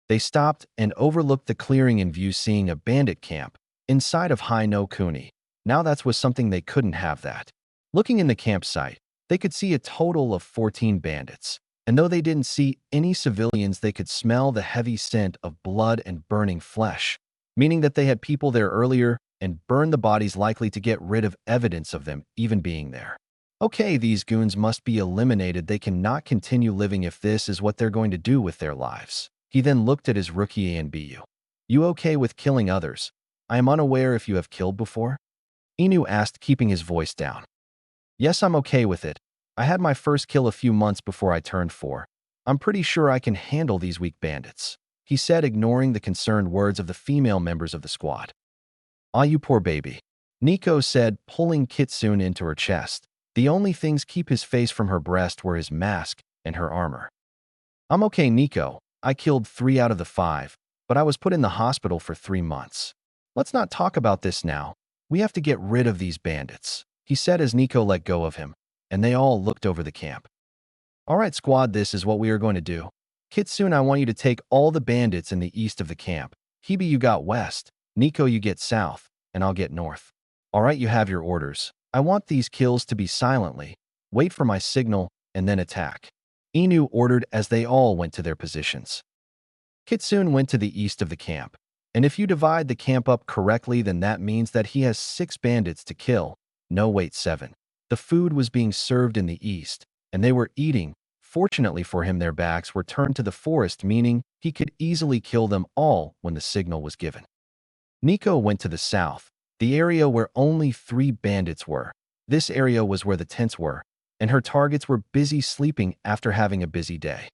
They stopped and overlooked the clearing in view, seeing a bandit camp inside of Hai no Kuni. Now that was something they couldn't have that. Looking in the campsite, they could see a total of 14 bandits. And though they didn't see any civilians, they could smell the heavy scent of blood and burning flesh, meaning that they had people there earlier and burned the bodies, likely to get rid of evidence of them even being there. Okay, these goons must be eliminated. They cannot continue living if this is what they're going to do with their lives. He then looked at his rookie ANBU. "You okay with killing others? I am unaware if you have killed before?" Inu asked, keeping his voice down. "Yes, I'm okay with it. I had my first kill a few months before I turned 4. I'm pretty sure I can handle these weak bandits," he said, ignoring the concerned words of the female members of the squad. "Ah, you poor baby," Nico said, pulling Kitsune into her chest. The only things keep his face from her breast were his mask and her armor. "I'm okay, Nico. I killed 3 out of the 5, but I was put in the hospital for 3 months. Let's not talk about this now. We have to get rid of these bandits," he said as Nico let go of him, and they all looked over the camp. "All right, squad, this is what we are going to do. Kitsune, I want you to take all the bandits in the east of the camp. Hebe, you got west. Nico, you get south, and I'll get north. All right, you have your orders. I want these kills to be silently. Wait for my signal, and then attack." Inu ordered as they all went to their positions. Kitsune went to the east of the camp, and if you divide the camp up correctly, then that means that he has 6 bandits to kill. No, wait, 7. The food was being served in the east, and they were eating. Fortunately for him, their backs were turned to the forest, meaning he could easily kill them all when the signal was given. Nico went to the south, the area where only 3 bandits were. This area was where the tents were, and her targets were busy sleeping after having a busy day.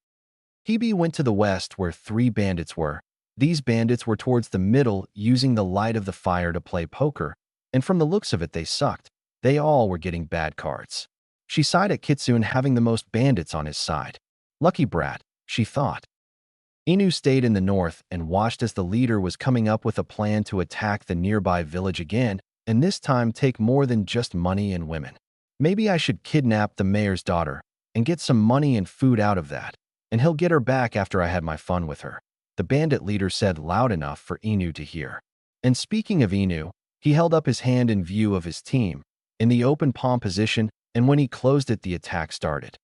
Hebe went to the west where 3 bandits were. These bandits were towards the middle, using the light of the fire to play poker, and from the looks of it, they sucked. They all were getting bad cards. She sighed at Kitsune having the most bandits on his side. Lucky brat, she thought. Inu stayed in the north and watched as the leader was coming up with a plan to attack the nearby village again, and this time take more than just money and women. Maybe I should kidnap the mayor's daughter and get some money and food out of that, and he'll get her back after I had my fun with her, the bandit leader said loud enough for Inu to hear. And speaking of Inu, he held up his hand in view of his team, in the open palm position, and when he closed it, the attack started.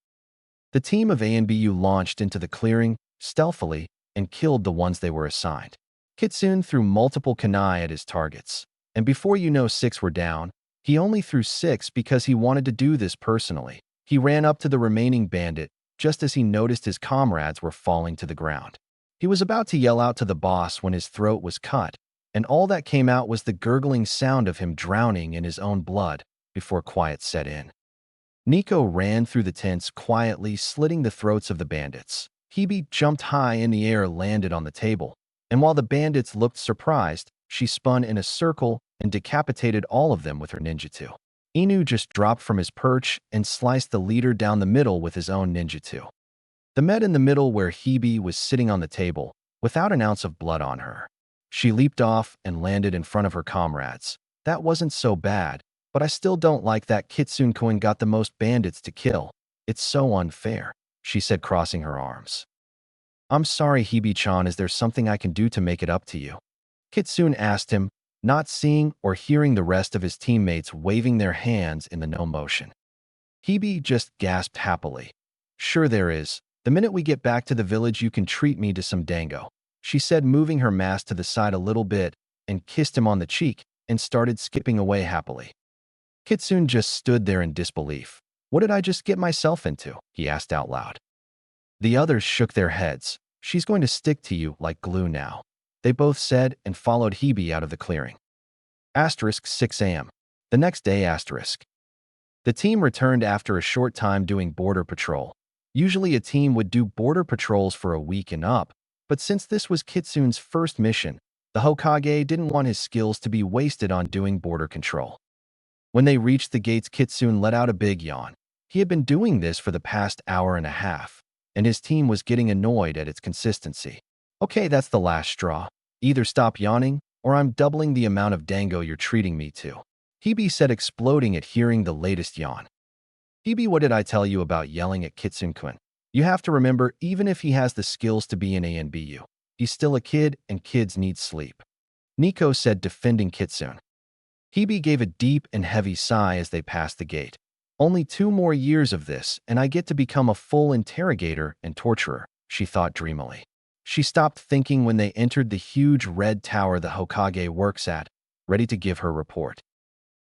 The team of ANBU launched into the clearing, stealthily, and killed the ones they were assigned. Kitsune threw multiple kunai at his targets, and before you know 6 were down, he only threw 6 because he wanted to do this personally. He ran up to the remaining bandit just as he noticed his comrades were falling to the ground. He was about to yell out to the boss when his throat was cut, and all that came out was the gurgling sound of him drowning in his own blood before quiet set in. Nico ran through the tents quietly, slitting the throats of the bandits. Hebe jumped high in the air, landed on the table, and while the bandits looked surprised, she spun in a circle and decapitated all of them with her ninjutsu. Inu just dropped from his perch and sliced the leader down the middle with his own ninjutsu. The met in the middle where Hebe was sitting on the table, without an ounce of blood on her. She leaped off and landed in front of her comrades. That wasn't so bad, but I still don't like that Kitsune-kun got the most bandits to kill. It's so unfair, she said, crossing her arms. I'm sorry, Hebe-chan, is there something I can do to make it up to you? Kitsune asked him, not seeing or hearing the rest of his teammates waving their hands in the no motion. Hebe just gasped happily. Sure there is. The minute we get back to the village you can treat me to some dango, she said, moving her mask to the side a little bit, and kissed him on the cheek and started skipping away happily. Kitsune just stood there in disbelief. What did I just get myself into? He asked out loud. The others shook their heads. She's going to stick to you like glue now, they both said and followed Hebe out of the clearing. 6 a.m. The next day. The team returned after a short time doing border patrol. Usually a team would do border patrols for a week and up, but since this was Kitsune's first mission, the Hokage didn't want his skills to be wasted on doing border control. When they reached the gates, Kitsune let out a big yawn. He had been doing this for the past hour and a half, and his team was getting annoyed at its consistency. Okay, that's the last straw. Either stop yawning, or I'm doubling the amount of dango you're treating me to, Hebe said, exploding at hearing the latest yawn. Hebe, what did I tell you about yelling at Kitsune-kun? You have to remember, even if he has the skills to be an ANBU, he's still a kid and kids need sleep, Nico said, defending Kitsune. Hebe gave a deep and heavy sigh as they passed the gate. Only 2 more years of this and I get to become a full interrogator and torturer, she thought dreamily. She stopped thinking when they entered the huge red tower the Hokage works at, ready to give her report.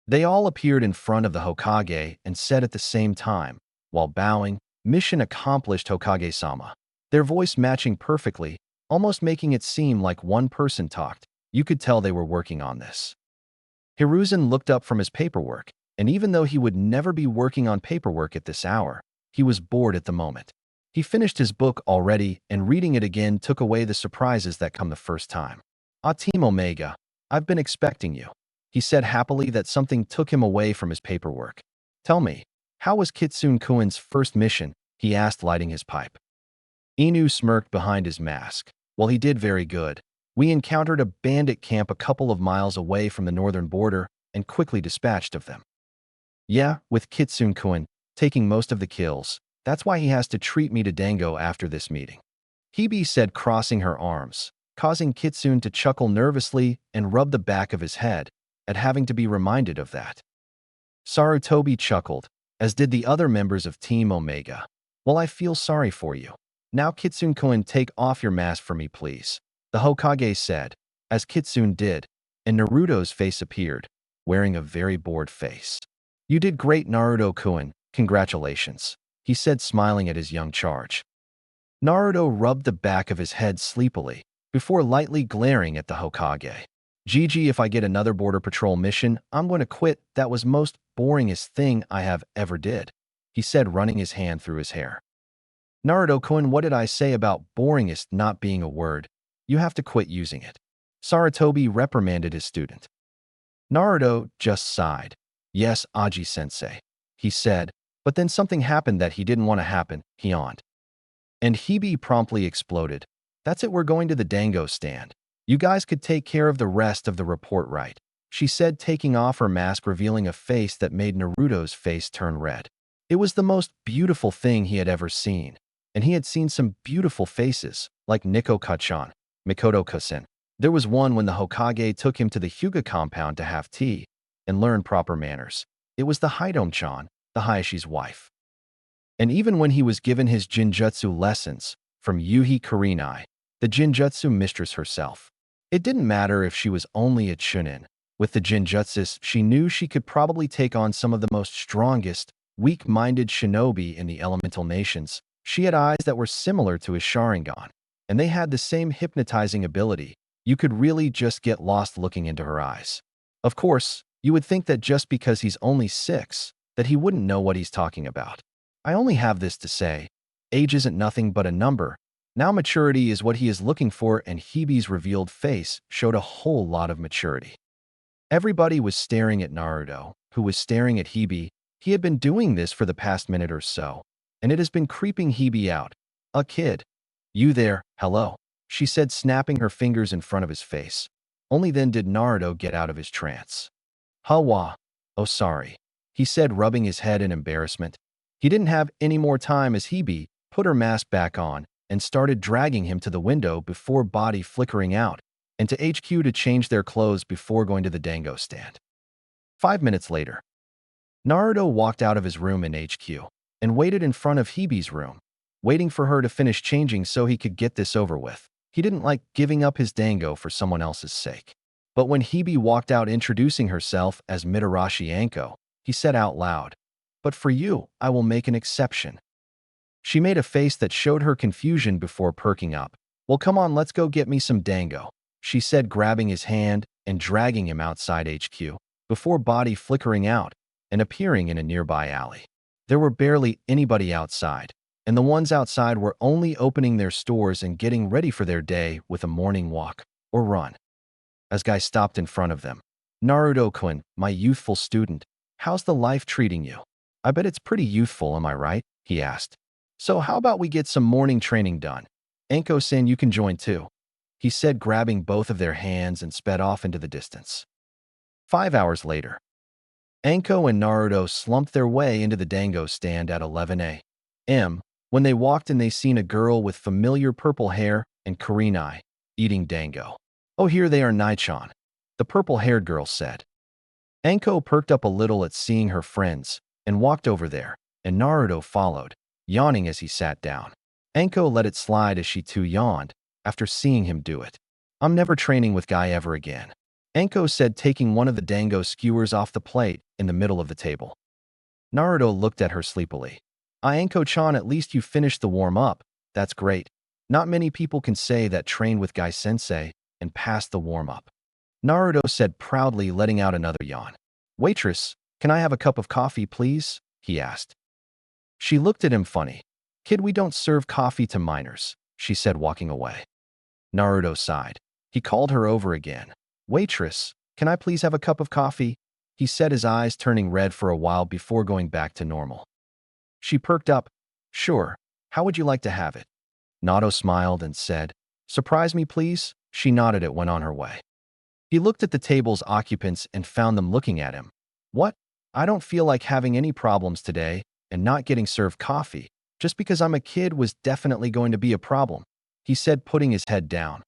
They all appeared in front of the Hokage and said at the same time, while bowing, "Mission accomplished, Hokage-sama." Their voice matching perfectly, almost making it seem like one person talked. You could tell they were working on this. Hiruzen looked up from his paperwork, and even though he would never be working on paperwork at this hour, he was bored at the moment. He finished his book already, and reading it again took away the surprises that come the first time. Team Omega, I've been expecting you, he said happily. That something took him away from his paperwork. Tell me, how was Kitsune-kun's first mission? He asked, lighting his pipe. Inu smirked behind his mask. Well, he did very good. We encountered a bandit camp a couple of miles away from the northern border and quickly dispatched of them. Yeah, with Kitsune-kun taking most of the kills. That's why he has to treat me to dango after this meeting, Hebe said, crossing her arms, causing Kitsune to chuckle nervously and rub the back of his head at having to be reminded of that. Sarutobi chuckled, as did the other members of Team Omega. Well, I feel sorry for you. Now, Kitsune-kun, take off your mask for me, please, the Hokage said, as Kitsune did, and Naruto's face appeared, wearing a very bored face. You did great, Naruto-kun, congratulations, he said, smiling at his young charge. Naruto rubbed the back of his head sleepily, before lightly glaring at the Hokage. GG, if I get another border patrol mission, I'm going to quit. That was most boringest thing I have ever did, he said, running his hand through his hair. Naruto-kun, what did I say about boringest not being a word? You have to quit using it, Sarutobi reprimanded his student. Naruto just sighed. Yes, Aji-sensei, he said, but then something happened that he didn't want to happen, he yawned. And Hebe promptly exploded. That's it, we're going to the dango stand. You guys could take care of the rest of the report, right? She said, taking off her mask, revealing a face that made Naruto's face turn red. It was the most beautiful thing he had ever seen, and he had seen some beautiful faces, like Nikko-chan, Mikoto-kun. There was one when the Hokage took him to the Hyuga compound to have tea and learn proper manners. It was the Hidome-chan, the Hayashi's wife. And even when he was given his Jinjutsu lessons from Yuhi Kurenai, the Jinjutsu mistress herself. It didn't matter if she was only a chunin. With the Jinjutsus, she knew she could probably take on some of the most strongest, weak-minded shinobi in the elemental nations. She had eyes that were similar to his Sharingan, and they had the same hypnotizing ability. You could really just get lost looking into her eyes. Of course, you would think that just because he's only 6, that he wouldn't know what he's talking about. I only have this to say, age isn't nothing but a number. Now maturity is what he is looking for, and Hibi's revealed face showed a whole lot of maturity. Everybody was staring at Naruto, who was staring at Hibi. He had been doing this for the past minute or so, and it has been creeping Hibi out. "A kid. You there, hello," she said, snapping her fingers in front of his face. Only then did Naruto get out of his trance. "Hawa. Oh, sorry," he said, rubbing his head in embarrassment. He didn't have any more time as Hibi put her mask back on and started dragging him to the window before body flickering out, and to HQ to change their clothes before going to the dango stand. 5 minutes later, Naruto walked out of his room in HQ and waited in front of Hibi's room, waiting for her to finish changing so he could get this over with. He didn't like giving up his dango for someone else's sake. But when Hibi walked out introducing herself as Mitarashi Anko, he said out loud, "But for you, I will make an exception." She made a face that showed her confusion before perking up. "Well, come on, let's go get me some dango," she said, grabbing his hand and dragging him outside HQ, before body flickering out and appearing in a nearby alley. There were barely anybody outside, and the ones outside were only opening their stores and getting ready for their day with a morning walk or run. As Guy stopped in front of them, "Naruto-kun, my youthful student, how's the life treating you? I bet it's pretty youthful, am I right?" he asked. "So how about we get some morning training done? Anko-san, you can join too," he said, grabbing both of their hands and sped off into the distance. 5 hours later, Anko and Naruto slumped their way into the dango stand at 11 a.m. When they walked in, they seen a girl with familiar purple hair and green eye eating dango. "Oh, here they are, Nai-chan," the purple-haired girl said. Anko perked up a little at seeing her friends and walked over there, and Naruto followed, yawning as he sat down. Anko let it slide as she too yawned after seeing him do it. "I'm never training with Guy ever again," Anko said, taking one of the dango skewers off the plate in the middle of the table. Naruto looked at her sleepily. "Anko-chan, at least you finished the warm-up. That's great. Not many people can say that trained with Guy-sensei and passed the warm-up," Naruto said proudly, letting out another yawn. "Waitress, can I have a cup of coffee, please?" he asked. She looked at him funny. "Kid, we don't serve coffee to minors," she said, walking away. Naruto sighed. He called her over again. "Waitress, can I please have a cup of coffee?" he said, his eyes turning red for a while before going back to normal. She perked up. "Sure. How would you like to have it?" Naruto smiled and said, "Surprise me, please." She nodded and went on her way. He looked at the table's occupants and found them looking at him. "What? I don't feel like having any problems today, and not getting served coffee, just because I'm a kid, was definitely going to be a problem," he said, putting his head down.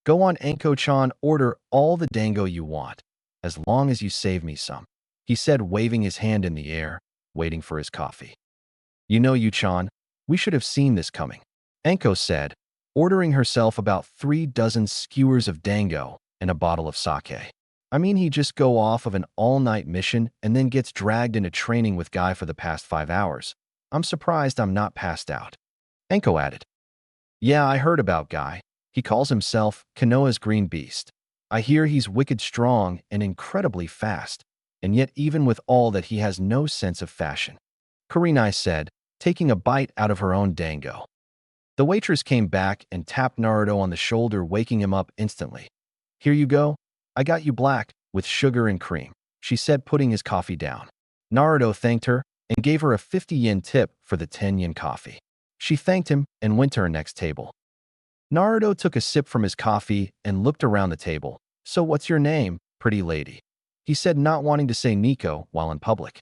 "Go on, Anko-chan, order all the dango you want, as long as you save me some," he said, waving his hand in the air, waiting for his coffee. "You know, Yu-chan, we should have seen this coming," Anko said, ordering herself about 3 dozen skewers of dango and a bottle of sake. "I mean, he just go off of an all-night mission and then gets dragged into training with Guy for the past 5 hours. I'm surprised I'm not passed out," Anko added. "Yeah, I heard about Guy. He calls himself Konoha's Green Beast. I hear he's wicked strong and incredibly fast, and yet even with all that he has no sense of fashion," Kurenai said, taking a bite out of her own dango. The waitress came back and tapped Naruto on the shoulder, waking him up instantly. "Here you go. I got you black, with sugar and cream," she said, putting his coffee down. Naruto thanked her and gave her a 50 yen tip for the 10 yen coffee. She thanked him and went to her next table. Naruto took a sip from his coffee and looked around the table. "So what's your name, pretty lady?" he said, not wanting to say Nico while in public.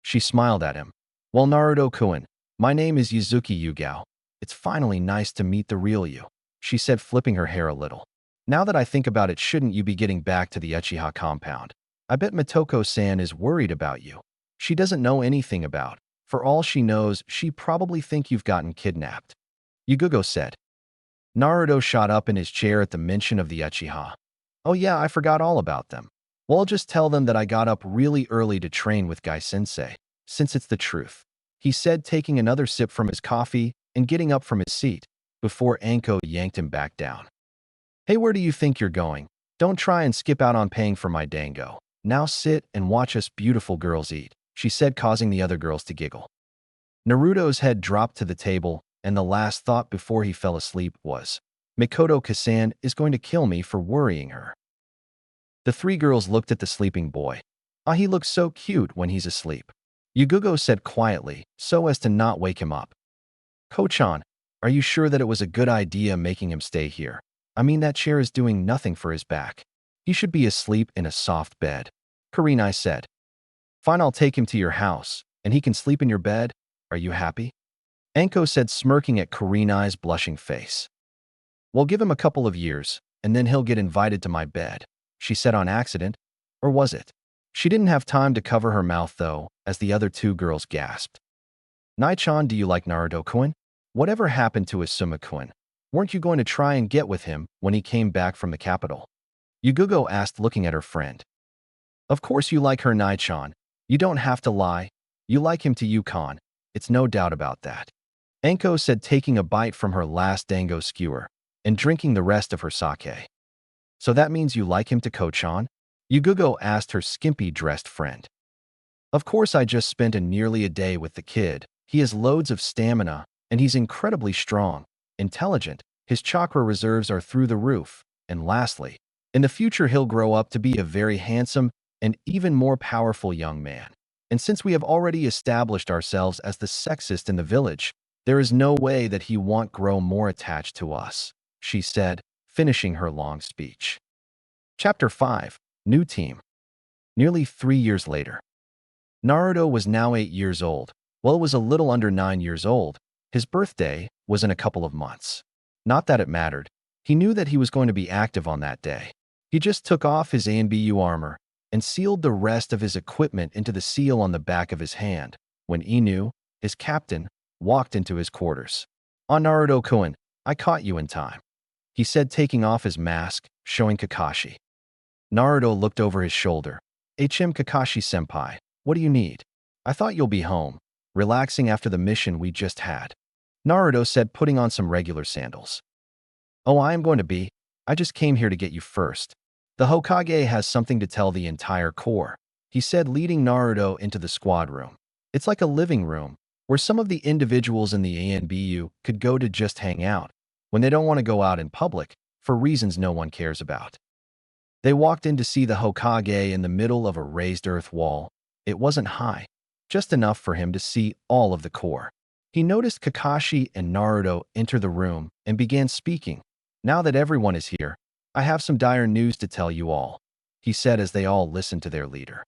She smiled at him. "Well, Naruto-kun, my name is Yuzuki Yugao. It's finally nice to meet the real you," she said, flipping her hair a little. "Now that I think about it, shouldn't you be getting back to the Uchiha compound? I bet Mitoko-san is worried about you. She doesn't know anything about. For all she knows, she probably think you've gotten kidnapped," Yugugo said. Naruto shot up in his chair at the mention of the Uchiha. Oh yeah, I forgot all about them. Well, I'll just tell them that I got up really early to train with Guy Sensei, since it's the truth. He said, taking another sip from his coffee and getting up from his seat, before Anko yanked him back down. Hey, where do you think you're going? Don't try and skip out on paying for my dango. Now sit and watch us beautiful girls eat, she said, causing the other girls to giggle. Naruto's head dropped to the table, and the last thought before he fell asleep was, Mikoto Kasan is going to kill me for worrying her. The three girls looked at the sleeping boy. Ah, he looks so cute when he's asleep. Yugugo said quietly, so as to not wake him up. Ko-chan, are you sure that it was a good idea making him stay here? I mean, that chair is doing nothing for his back. He should be asleep in a soft bed. Kurenai said. Fine, I'll take him to your house, and he can sleep in your bed. Are you happy? Anko said, smirking at Kurenai's blushing face. Well, give him a couple of years, and then he'll get invited to my bed, she said on accident. Or was it? She didn't have time to cover her mouth, though, as the other two girls gasped. Nai-chan, do you like Naruto-kun? Whatever happened to Uzumaki-kun? Weren't you going to try and get with him when he came back from the capital? Yugugo asked, looking at her friend. Of course you like her, Nai-chan. You don't have to lie. You like him to Yukon. It's no doubt about that. Anko said, taking a bite from her last dango skewer and drinking the rest of her sake. So that means you like him to Ko-chan? Yugugo asked her skimpy-dressed friend. Of course, I just spent nearly a day with the kid. He has loads of stamina, and he's incredibly strong, intelligent, his chakra reserves are through the roof, and lastly, in the future he'll grow up to be a very handsome and even more powerful young man. And since we have already established ourselves as the sexist in the village, there is no way that he won't grow more attached to us, she said, finishing her long speech. Chapter 5. New Team. Nearly 3 years later. Naruto was now 8 years old. Well, it was a little under 9 years old. His birthday was in a couple of months. Not that it mattered. He knew that he was going to be active on that day. He just took off his ANBU armor and sealed the rest of his equipment into the seal on the back of his hand when Inu, his captain, walked into his quarters. "Ah, Naruto-kun, I caught you in time," he said, taking off his mask, showing Kakashi. Naruto looked over his shoulder. Kakashi-senpai, what do you need? I thought you'll be home, relaxing after the mission we just had," Naruto said, putting on some regular sandals. "Oh, I am going to be. I just came here to get you first. The Hokage has something to tell the entire corps," he said, leading Naruto into the squad room. It's like a living room, where some of the individuals in the ANBU could go to just hang out, when they don't want to go out in public, for reasons no one cares about. They walked in to see the Hokage in the middle of a raised earth wall. It wasn't high, just enough for him to see all of the corps. He noticed Kakashi and Naruto enter the room and began speaking. "Now that everyone is here, I have some dire news to tell you all," he said as they all listened to their leader.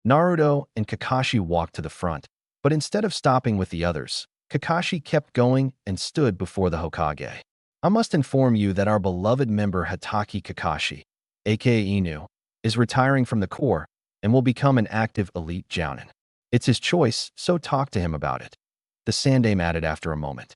Naruto and Kakashi walked to the front, but instead of stopping with the others, Kakashi kept going and stood before the Hokage. "I must inform you that our beloved member Hatake Kakashi, aka Inu, is retiring from the corps and will become an active elite jounin. It's his choice, so talk to him about it," the Sandaime added after a moment.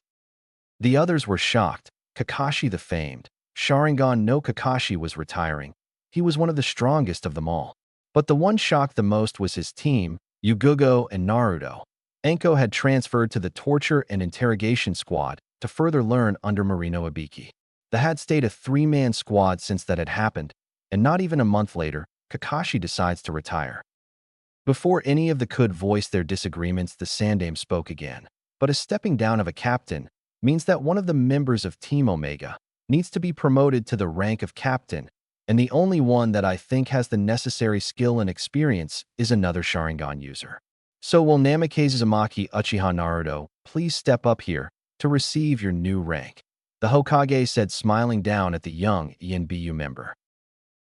The others were shocked. Kakashi, the famed Sharingan no Kakashi, was retiring. He was one of the strongest of them all. But the one shocked the most was his team, Yugugo and Naruto. Anko had transferred to the torture and interrogation squad to further learn under Marino Ibiki. They had stayed a 3-man squad since that had happened, and not even a month later, Kakashi decides to retire. Before any of the could voice their disagreements, the Sandaime spoke again. But a stepping down of a captain means that one of the members of Team Omega needs to be promoted to the rank of captain, and the only one that I think has the necessary skill and experience is another Sharingan user. So will Namikaze Uzumaki Uchiha Naruto please step up here to receive your new rank?" the Hokage said, smiling down at the young ENBU member.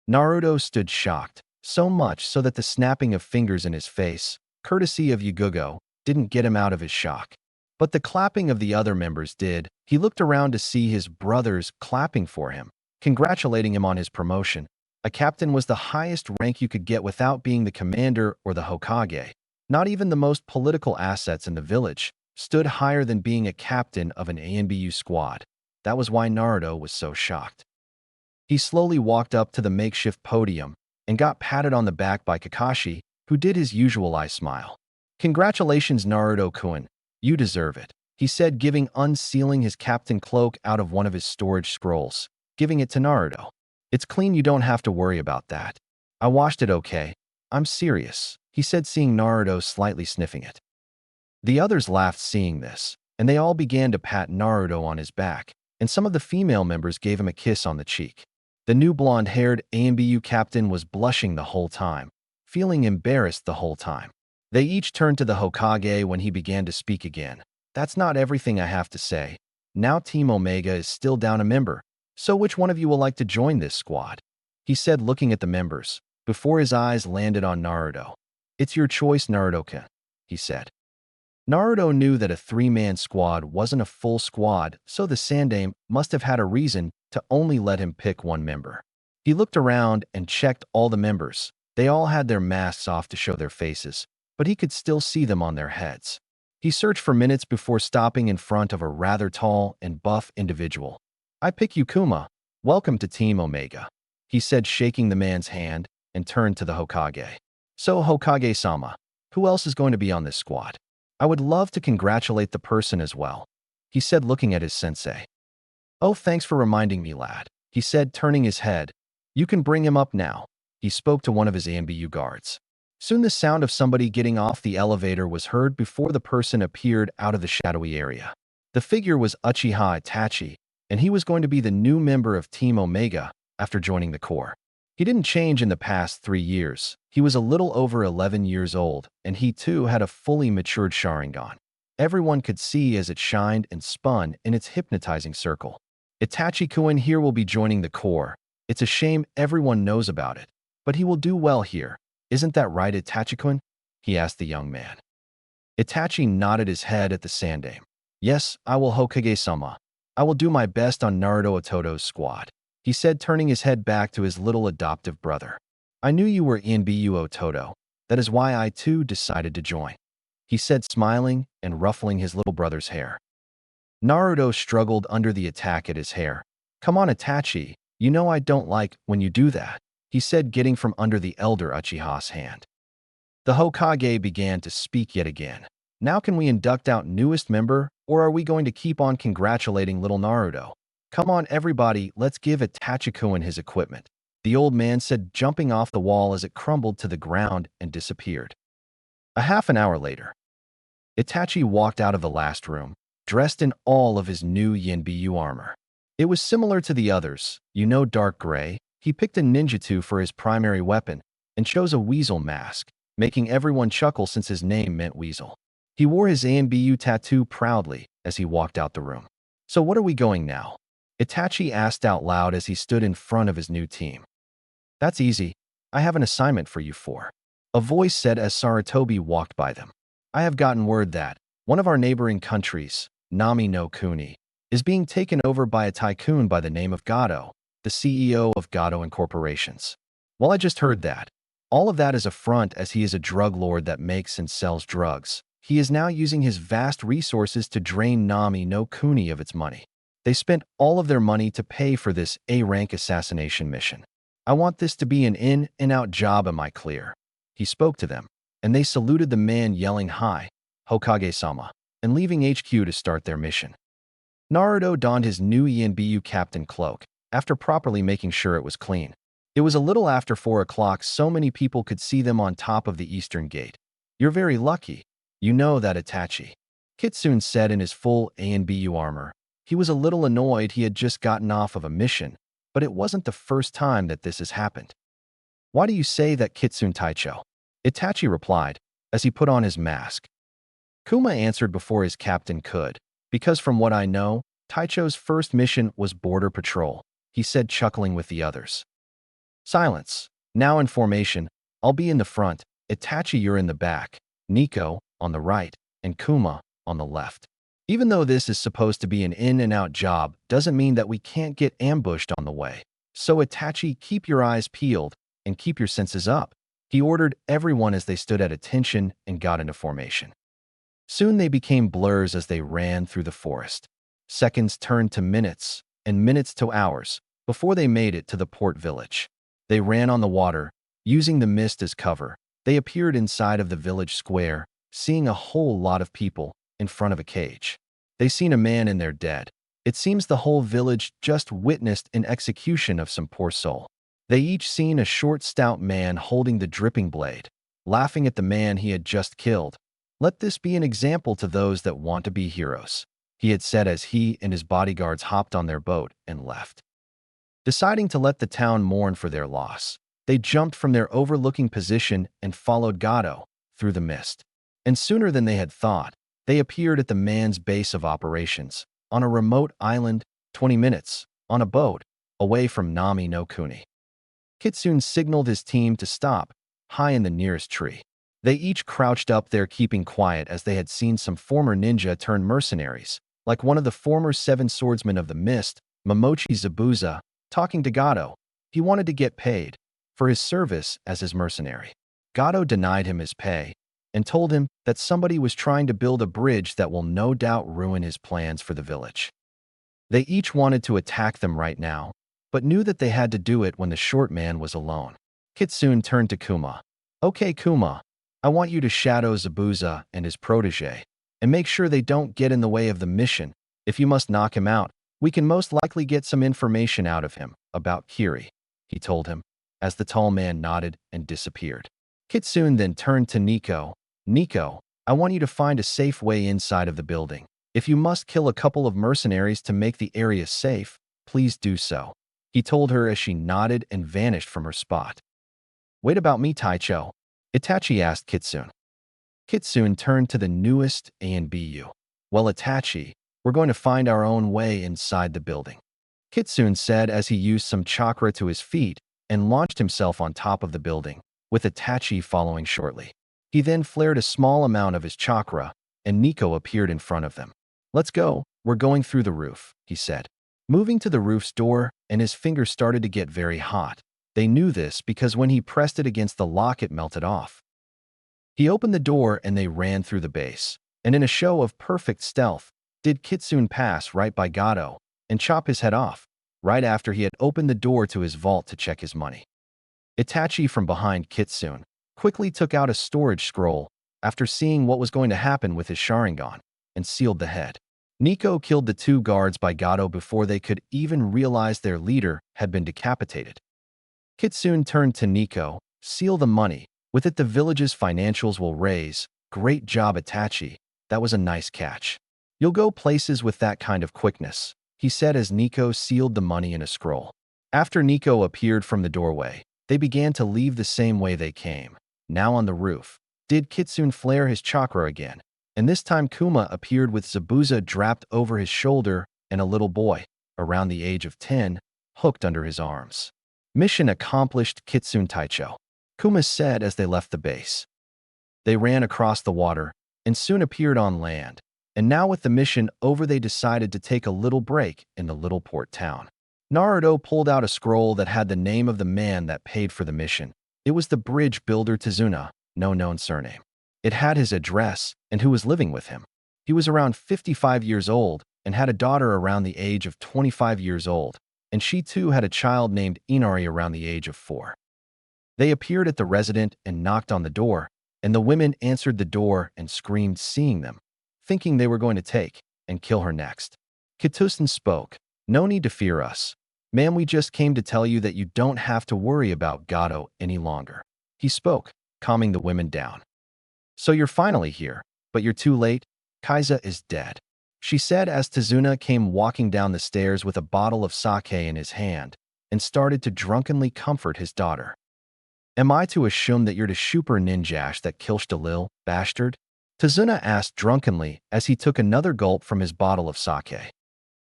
Naruto stood shocked, so much so that the snapping of fingers in his face, courtesy of Yugugo, didn't get him out of his shock. But the clapping of the other members did. He looked around to see his brothers clapping for him, congratulating him on his promotion. A captain was the highest rank you could get without being the commander or the Hokage. Not even the most political assets in the village stood higher than being a captain of an ANBU squad. That was why Naruto was so shocked. He slowly walked up to the makeshift podium and got patted on the back by Kakashi, who did his usual eye smile. "Congratulations, Naruto-kun. You deserve it," he said, unsealing his captain cloak out of one of his storage scrolls, giving it to Naruto. "It's clean, you don't have to worry about that. I washed it, okay? I'm serious," he said, seeing Naruto slightly sniffing it. The others laughed seeing this, and they all began to pat Naruto on his back, and some of the female members gave him a kiss on the cheek. The new blonde-haired AMBU captain was blushing the whole time, feeling embarrassed the whole time. They each turned to the Hokage when he began to speak again. "That's not everything I have to say. Now Team Omega is still down a member, so which one of you will like to join this squad?" he said, looking at the members, before his eyes landed on Naruto. "It's your choice, Naruto-kun," he said. Naruto knew that a three-man squad wasn't a full squad, so the Sandaime must have had a reason to only let him pick one member. He looked around and checked all the members. They all had their masks off to show their faces, but he could still see them on their heads. He searched for minutes before stopping in front of a rather tall and buff individual. "I pick you, Kuma. Welcome to Team Omega," he said, shaking the man's hand, and turned to the Hokage. "So, Hokage-sama, who else is going to be on this squad? I would love to congratulate the person as well," he said, looking at his sensei. "Oh, thanks for reminding me, lad," he said, turning his head. "You can bring him up now." He spoke to one of his AMBU guards. Soon the sound of somebody getting off the elevator was heard before the person appeared out of the shadowy area. The figure was Uchiha Itachi, and he was going to be the new member of Team Omega after joining the Corps. He didn't change in the past 3 years. He was a little over 11 years old, and he too had a fully matured Sharingan. Everyone could see as it shined and spun in its hypnotizing circle. "Itachi-kun here will be joining the Corps. It's a shame everyone knows about it, but he will do well here. Isn't that right, Itachi-kun?" he asked the young man. Itachi nodded his head at the Sandaime. "Yes, I will, Hokage-sama. I will do my best on Naruto Ototo's squad," he said, turning his head back to his little adoptive brother. "I knew you were in BU Ototo. That is why I too decided to join," he said, smiling and ruffling his little brother's hair. Naruto struggled under the attack at his hair. "Come on, Itachi. You know I don't like when you do that," he said, getting from under the elder Uchiha's hand. The Hokage began to speak yet again. "Now can we induct out newest member, or are we going to keep on congratulating little Naruto? Come on, everybody, let's give Itachi-kun his equipment," the old man said, jumping off the wall as it crumbled to the ground and disappeared. A half an hour later, Itachi walked out of the last room, dressed in all of his new Yinbyu armor. It was similar to the others, dark gray. He picked a ninjutsu for his primary weapon and chose a weasel mask, making everyone chuckle since his name meant weasel. He wore his AMBU tattoo proudly as he walked out the room. "So what are we going now?" Itachi asked out loud as he stood in front of his new team. "That's easy. I have an assignment for you four," a voice said as Sarutobi walked by them. "I have gotten word that one of our neighboring countries, Nami no Kuni, is being taken over by a tycoon by the name of Gato, the CEO of Gato Incorporations. Well, I just heard that. All of that is a front, as he is a drug lord that makes and sells drugs. He is now using his vast resources to drain Nami no Kuni of its money. They spent all of their money to pay for this A-rank assassination mission. I want this to be an in-and-out job, am I clear?" He spoke to them, and they saluted the man, yelling, "Hi, Hokage-sama," and leaving HQ to start their mission. Naruto donned his new Yinbyu captain cloak, after properly making sure it was clean. It was a little after 4 o'clock, so many people could see them on top of the eastern gate. "You're very lucky. You know that, Itachi," Kitsune said in his full ANBU armor. He was a little annoyed. He had just gotten off of a mission, but it wasn't the first time that this has happened. "Why do you say that, Kitsune Taicho?" Itachi replied, as he put on his mask. Kuma answered before his captain could. "Because from what I know, Taicho's first mission was border patrol," he said, chuckling with the others. Silence. "Now in formation. I'll be in the front. Itachi, you're in the back. Nico, on the right, and Kuma, on the left. Even though this is supposed to be an in-and-out job, doesn't mean that we can't get ambushed on the way. So Itachi, keep your eyes peeled and keep your senses up," he ordered everyone as they stood at attention and got into formation. Soon they became blurs as they ran through the forest. Seconds turned to minutes, and minutes to hours, before they made it to the port village. They ran on the water, using the mist as cover. They appeared inside of the village square, seeing a whole lot of people in front of a cage. They seen a man in there dead. It seems the whole village just witnessed an execution of some poor soul. They each seen a short, stout man holding the dripping blade, laughing at the man he had just killed. Let this be an example to those that want to be heroes, he had said as he and his bodyguards hopped on their boat and left. Deciding to let the town mourn for their loss, they jumped from their overlooking position and followed Gato through the mist. And sooner than they had thought, they appeared at the man's base of operations, on a remote island, 20 minutes, on a boat, away from Nami no Kuni. Kitsune signaled his team to stop, high in the nearest tree. They each crouched up there keeping quiet as they had seen some former ninja turn mercenaries, like one of the former 7 swordsmen of the mist, Momochi Zabuza, talking to Gato. He wanted to get paid for his service as his mercenary. Gato denied him his pay and told him that somebody was trying to build a bridge that will no doubt ruin his plans for the village. They each wanted to attack them right now, but knew that they had to do it when the short man was alone. Kitsune turned to Kuma. Okay, Kuma, I want you to shadow Zabuza and his protege, and make sure they don't get in the way of the mission. If you must knock him out, we can most likely get some information out of him about Kiri, he told him, as the tall man nodded and disappeared. Kitsune then turned to Nico. Nico, I want you to find a safe way inside of the building. If you must kill a couple of mercenaries to make the area safe, please do so, he told her as she nodded and vanished from her spot. Wait about me, Taicho, Itachi asked Kitsune. Kitsune turned to the newest ANBU. Well, Itachi, we're going to find our own way inside the building, Kitsune said as he used some chakra to his feet and launched himself on top of the building, with Itachi following shortly. He then flared a small amount of his chakra, and Nico appeared in front of them. Let's go, we're going through the roof, he said, moving to the roof's door, and his fingers started to get very hot. They knew this because when he pressed it against the lock, it melted off. He opened the door and they ran through the base, and in a show of perfect stealth, did Kitsune pass right by Gato and chop his head off, right after he had opened the door to his vault to check his money. Itachi from behind Kitsune quickly took out a storage scroll after seeing what was going to happen with his Sharingan and sealed the head. Nico killed the 2 guards by Gato before they could even realize their leader had been decapitated. Kitsune turned to Nico. Seal the money. With it the village's financials will raise. Great job, Itachi. That was a nice catch. You'll go places with that kind of quickness, he said as Nico sealed the money in a scroll. After Nico appeared from the doorway, they began to leave the same way they came. Now on the roof, did Kitsune flare his chakra again, and this time Kuma appeared with Zabuza draped over his shoulder and a little boy, around the age of 10, hooked under his arms. Mission accomplished, Kitsune Taicho, Kuma said as they left the base. They ran across the water and soon appeared on land, and now with the mission over they decided to take a little break in the little port town. Naruto pulled out a scroll that had the name of the man that paid for the mission. It was the bridge builder Tazuna, no known surname. It had his address and who was living with him. He was around 55 years old and had a daughter around the age of 25 years old, and she too had a child named Inari around the age of 4. They appeared at the residence and knocked on the door, and the women answered the door and screamed seeing them, thinking they were going to take and kill her next. Kitsune spoke. No need to fear us. Ma'am, we just came to tell you that you don't have to worry about Gato any longer. He spoke, calming the women down. So you're finally here, but you're too late. Kaiza is dead, she said as Tazuna came walking down the stairs with a bottle of sake in his hand and started to drunkenly comfort his daughter. Am I to assume that you're the super ninjash that killed the lil bastard? Tazuna asked drunkenly as he took another gulp from his bottle of sake.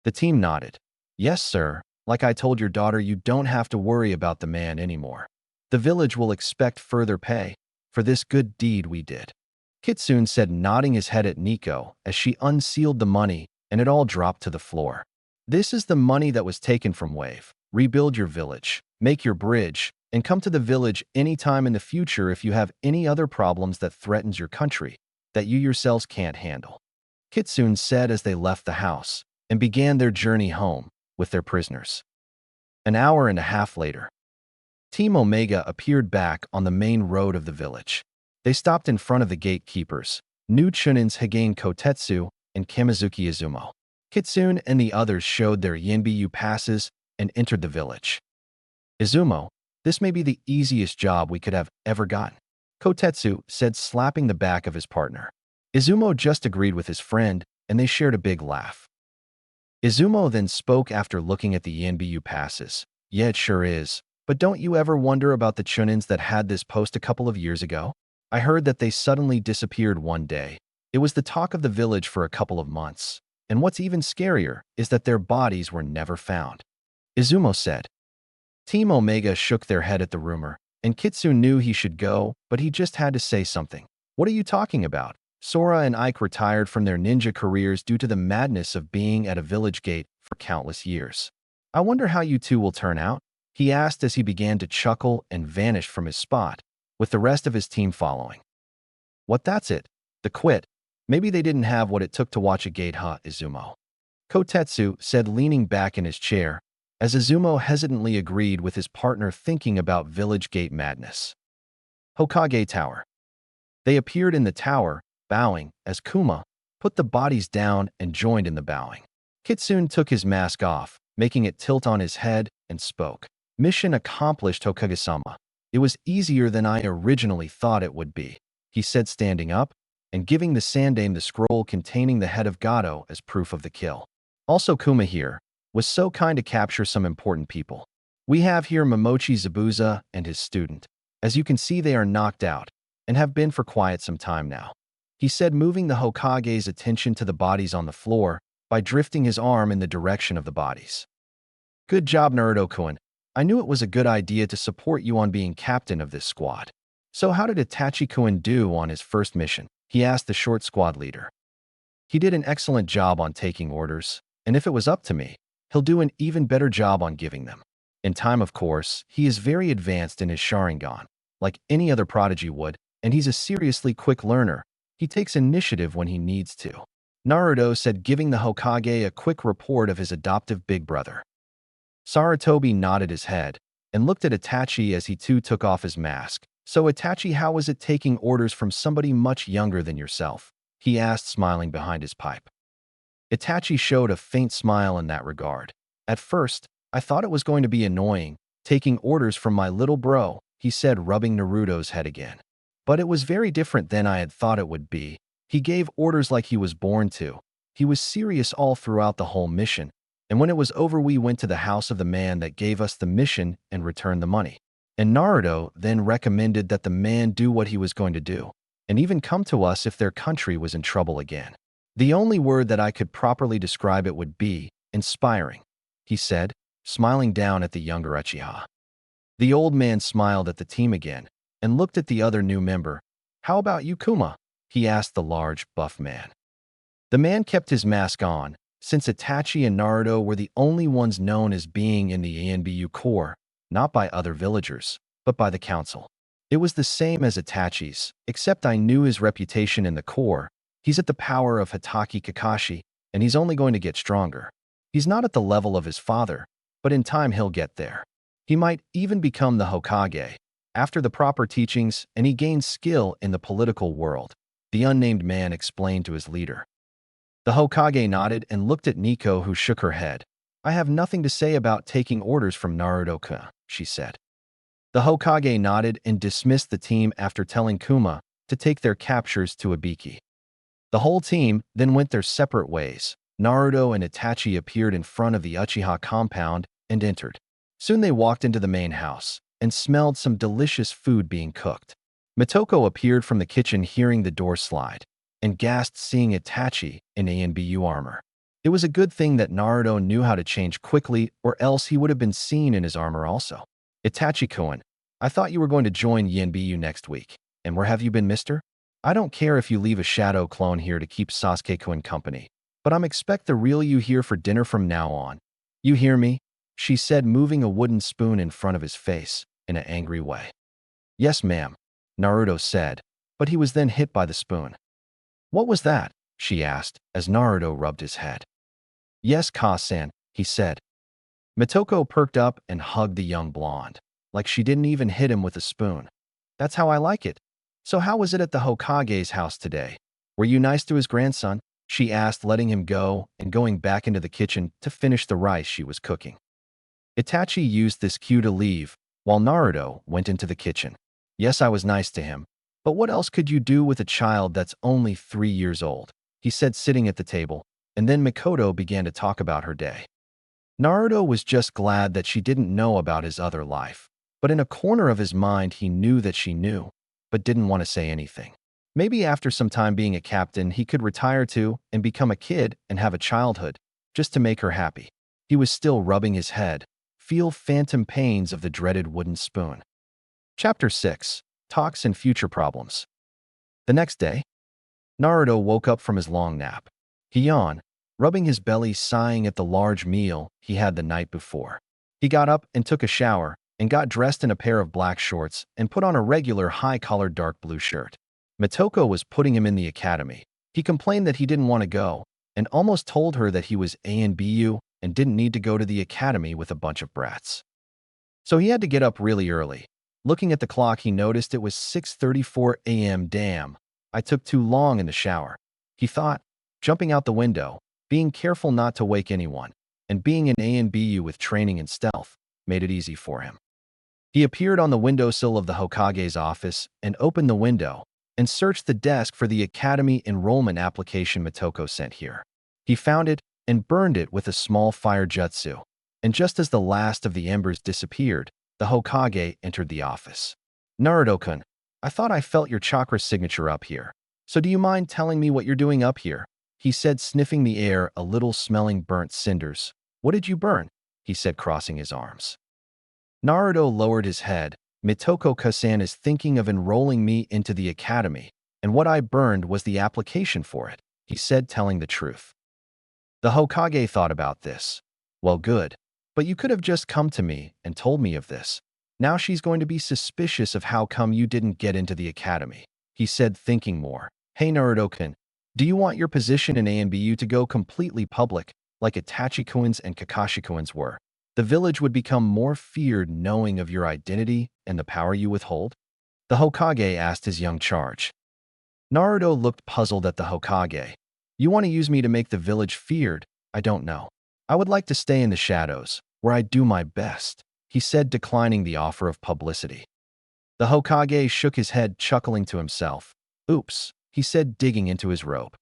The team nodded. Yes, sir. Like I told your daughter, you don't have to worry about the man anymore. The village will expect further pay for this good deed we did, Kitsune said, nodding his head at Nico as she unsealed the money and it all dropped to the floor. This is the money that was taken from Wave. Rebuild your village, make your bridge, and come to the village anytime in the future if you have any other problems that threatens your country that you yourselves can't handle, Kitsune said as they left the house and began their journey home with their prisoners. An hour and a half later, Team Omega appeared back on the main road of the village. They stopped in front of the gatekeepers, new Chunins Hagane Kotetsu and Kamizuki Izumo. Kitsune and the others showed their Yinbyu passes and entered the village. Izumo, this may be the easiest job we could have ever gotten, Kotetsu said, slapping the back of his partner. Izumo just agreed with his friend, and they shared a big laugh. Izumo then spoke after looking at the Yinbyu passes. Yeah, it sure is. But don't you ever wonder about the Chunins that had this post a couple of years ago? I heard that they suddenly disappeared one day. It was the talk of the village for a couple of months. And what's even scarier is that their bodies were never found, Izumo said. Team Omega shook their head at the rumor, and Kitsune knew he should go, but he just had to say something. What are you talking about? Sora and Ike retired from their ninja careers due to the madness of being at a village gate for countless years. I wonder how you two will turn out, he asked as he began to chuckle and vanished from his spot, with the rest of his team following. What, that's it? The quit? Maybe they didn't have what it took to watch a gate, huh, Izumo? Kotetsu said, leaning back in his chair, as Izumo hesitantly agreed with his partner, thinking about village gate madness. Hokage Tower. They appeared in the tower, bowing, as Kuma put the bodies down and joined in the bowing. Kitsune took his mask off, making it tilt on his head, and spoke. Mission accomplished, Hokage-sama. It was easier than I originally thought it would be, he said, standing up and giving the Sandaime the scroll containing the head of Gato as proof of the kill. Also, Kuma here was so kind to capture some important people. We have here Momochi Zabuza and his student. As you can see, they are knocked out and have been for quite some time now, he said, moving the Hokage's attention to the bodies on the floor by drifting his arm in the direction of the bodies. Good job, Naruto-kun. I knew it was a good idea to support you on being captain of this squad. So how did Itachi-kun do on his first mission? He asked the short squad leader. He did an excellent job on taking orders, and if it was up to me, he'll do an even better job on giving them. In time, of course, he is very advanced in his Sharingan, like any other prodigy would, and he's a seriously quick learner. He takes initiative when he needs to, Naruto said, giving the Hokage a quick report of his adoptive big brother. Sarutobi nodded his head and looked at Itachi as he too took off his mask. So Itachi, how was it taking orders from somebody much younger than yourself? He asked, smiling behind his pipe. Itachi showed a faint smile in that regard. At first, I thought it was going to be annoying, taking orders from my little bro, he said, rubbing Naruto's head again. But it was very different than I had thought it would be. He gave orders like he was born to. He was serious all throughout the whole mission, and when it was over, we went to the house of the man that gave us the mission and returned the money. And Naruto then recommended that the man do what he was going to do, and even come to us if their country was in trouble again. The only word that I could properly describe it would be inspiring, he said, smiling down at the younger Uchiha. The old man smiled at the team again and looked at the other new member. How about you, Kuma? He asked the large, buff man. The man kept his mask on, since Itachi and Naruto were the only ones known as being in the ANBU Corps, not by other villagers, but by the council. It was the same as Itachi's, except I knew his reputation in the Corps. He's at the power of Hitaki Kakashi, and he's only going to get stronger. He's not at the level of his father, but in time he'll get there. He might even become the Hokage, after the proper teachings, and he gains skill in the political world, the unnamed man explained to his leader. The Hokage nodded and looked at Nico, who shook her head. I have nothing to say about taking orders from Naruto-kun, she said. The Hokage nodded and dismissed the team after telling Kuma to take their captures to Ibiki. The whole team then went their separate ways. Naruto and Itachi appeared in front of the Uchiha compound and entered. Soon they walked into the main house and smelled some delicious food being cooked. Mitoko appeared from the kitchen, hearing the door slide, and gasped, seeing Itachi in ANBU armor. It was a good thing that Naruto knew how to change quickly, or else he would have been seen in his armor also. Itachi-kun, I thought you were going to join YNBU next week. And where have you been, mister? I don't care if you leave a shadow clone here to keep Sasuke-kun company, but I'm expect the real you here for dinner from now on. You hear me? She said, moving a wooden spoon in front of his face in an angry way. Yes, ma'am, Naruto said, but he was then hit by the spoon. What was that? She asked, as Naruto rubbed his head. Yes, Ka-san, he said. Mitoko perked up and hugged the young blonde, like she didn't even hit him with a spoon. That's how I like it. So how was it at the Hokage's house today? Were you nice to his grandson? She asked, letting him go and going back into the kitchen to finish the rice she was cooking. Itachi used this cue to leave, while Naruto went into the kitchen. Yes, I was nice to him, but what else could you do with a child that's only 3 years old? He said, sitting at the table, and then Mikoto began to talk about her day. Naruto was just glad that she didn't know about his other life, but in a corner of his mind he knew that she knew, but didn't want to say anything. Maybe after some time being a captain, he could retire too and become a kid and have a childhood, just to make her happy. He was still rubbing his head, feel phantom pains of the dreaded wooden spoon. Chapter 6. Talks and Future Problems. The next day, Naruto woke up from his long nap. He yawned, rubbing his belly, sighing at the large meal he had the night before. He got up and took a shower and got dressed in a pair of black shorts and put on a regular high-collared dark blue shirt. Mitoko was putting him in the academy. He complained that he didn't want to go and almost told her that he was ANBU and didn't need to go to the academy with a bunch of brats. So he had to get up really early. Looking at the clock, he noticed it was 6:34 a.m. Damn, I took too long in the shower, he thought, jumping out the window. Being careful not to wake anyone, and being an ANBU with training in stealth, made it easy for him. He appeared on the windowsill of the Hokage's office and opened the window and searched the desk for the academy enrollment application Mitoko sent here. He found it and burned it with a small fire jutsu, and just as the last of the embers disappeared, the Hokage entered the office. Naruto-kun, I thought I felt your chakra signature up here. So do you mind telling me what you're doing up here? He said, sniffing the air, a little smelling burnt cinders. What did you burn? He said, crossing his arms. Naruto lowered his head. Mitoko-san is thinking of enrolling me into the academy, and what I burned was the application for it, he said, telling the truth. The Hokage thought about this. Well, good, but you could have just come to me and told me of this. Now she's going to be suspicious of how come you didn't get into the academy, he said, thinking more. Hey Naruto-kun, do you want your position in ANBU to go completely public, like Itachi-kun's and Kakashi-kun's were? The village would become more feared knowing of your identity and the power you withhold? The Hokage asked his young charge. Naruto looked puzzled at the Hokage. You want to use me to make the village feared? I don't know. I would like to stay in the shadows, where I do my best, he said, declining the offer of publicity. The Hokage shook his head, chuckling to himself. Oops, he said, digging into his robe.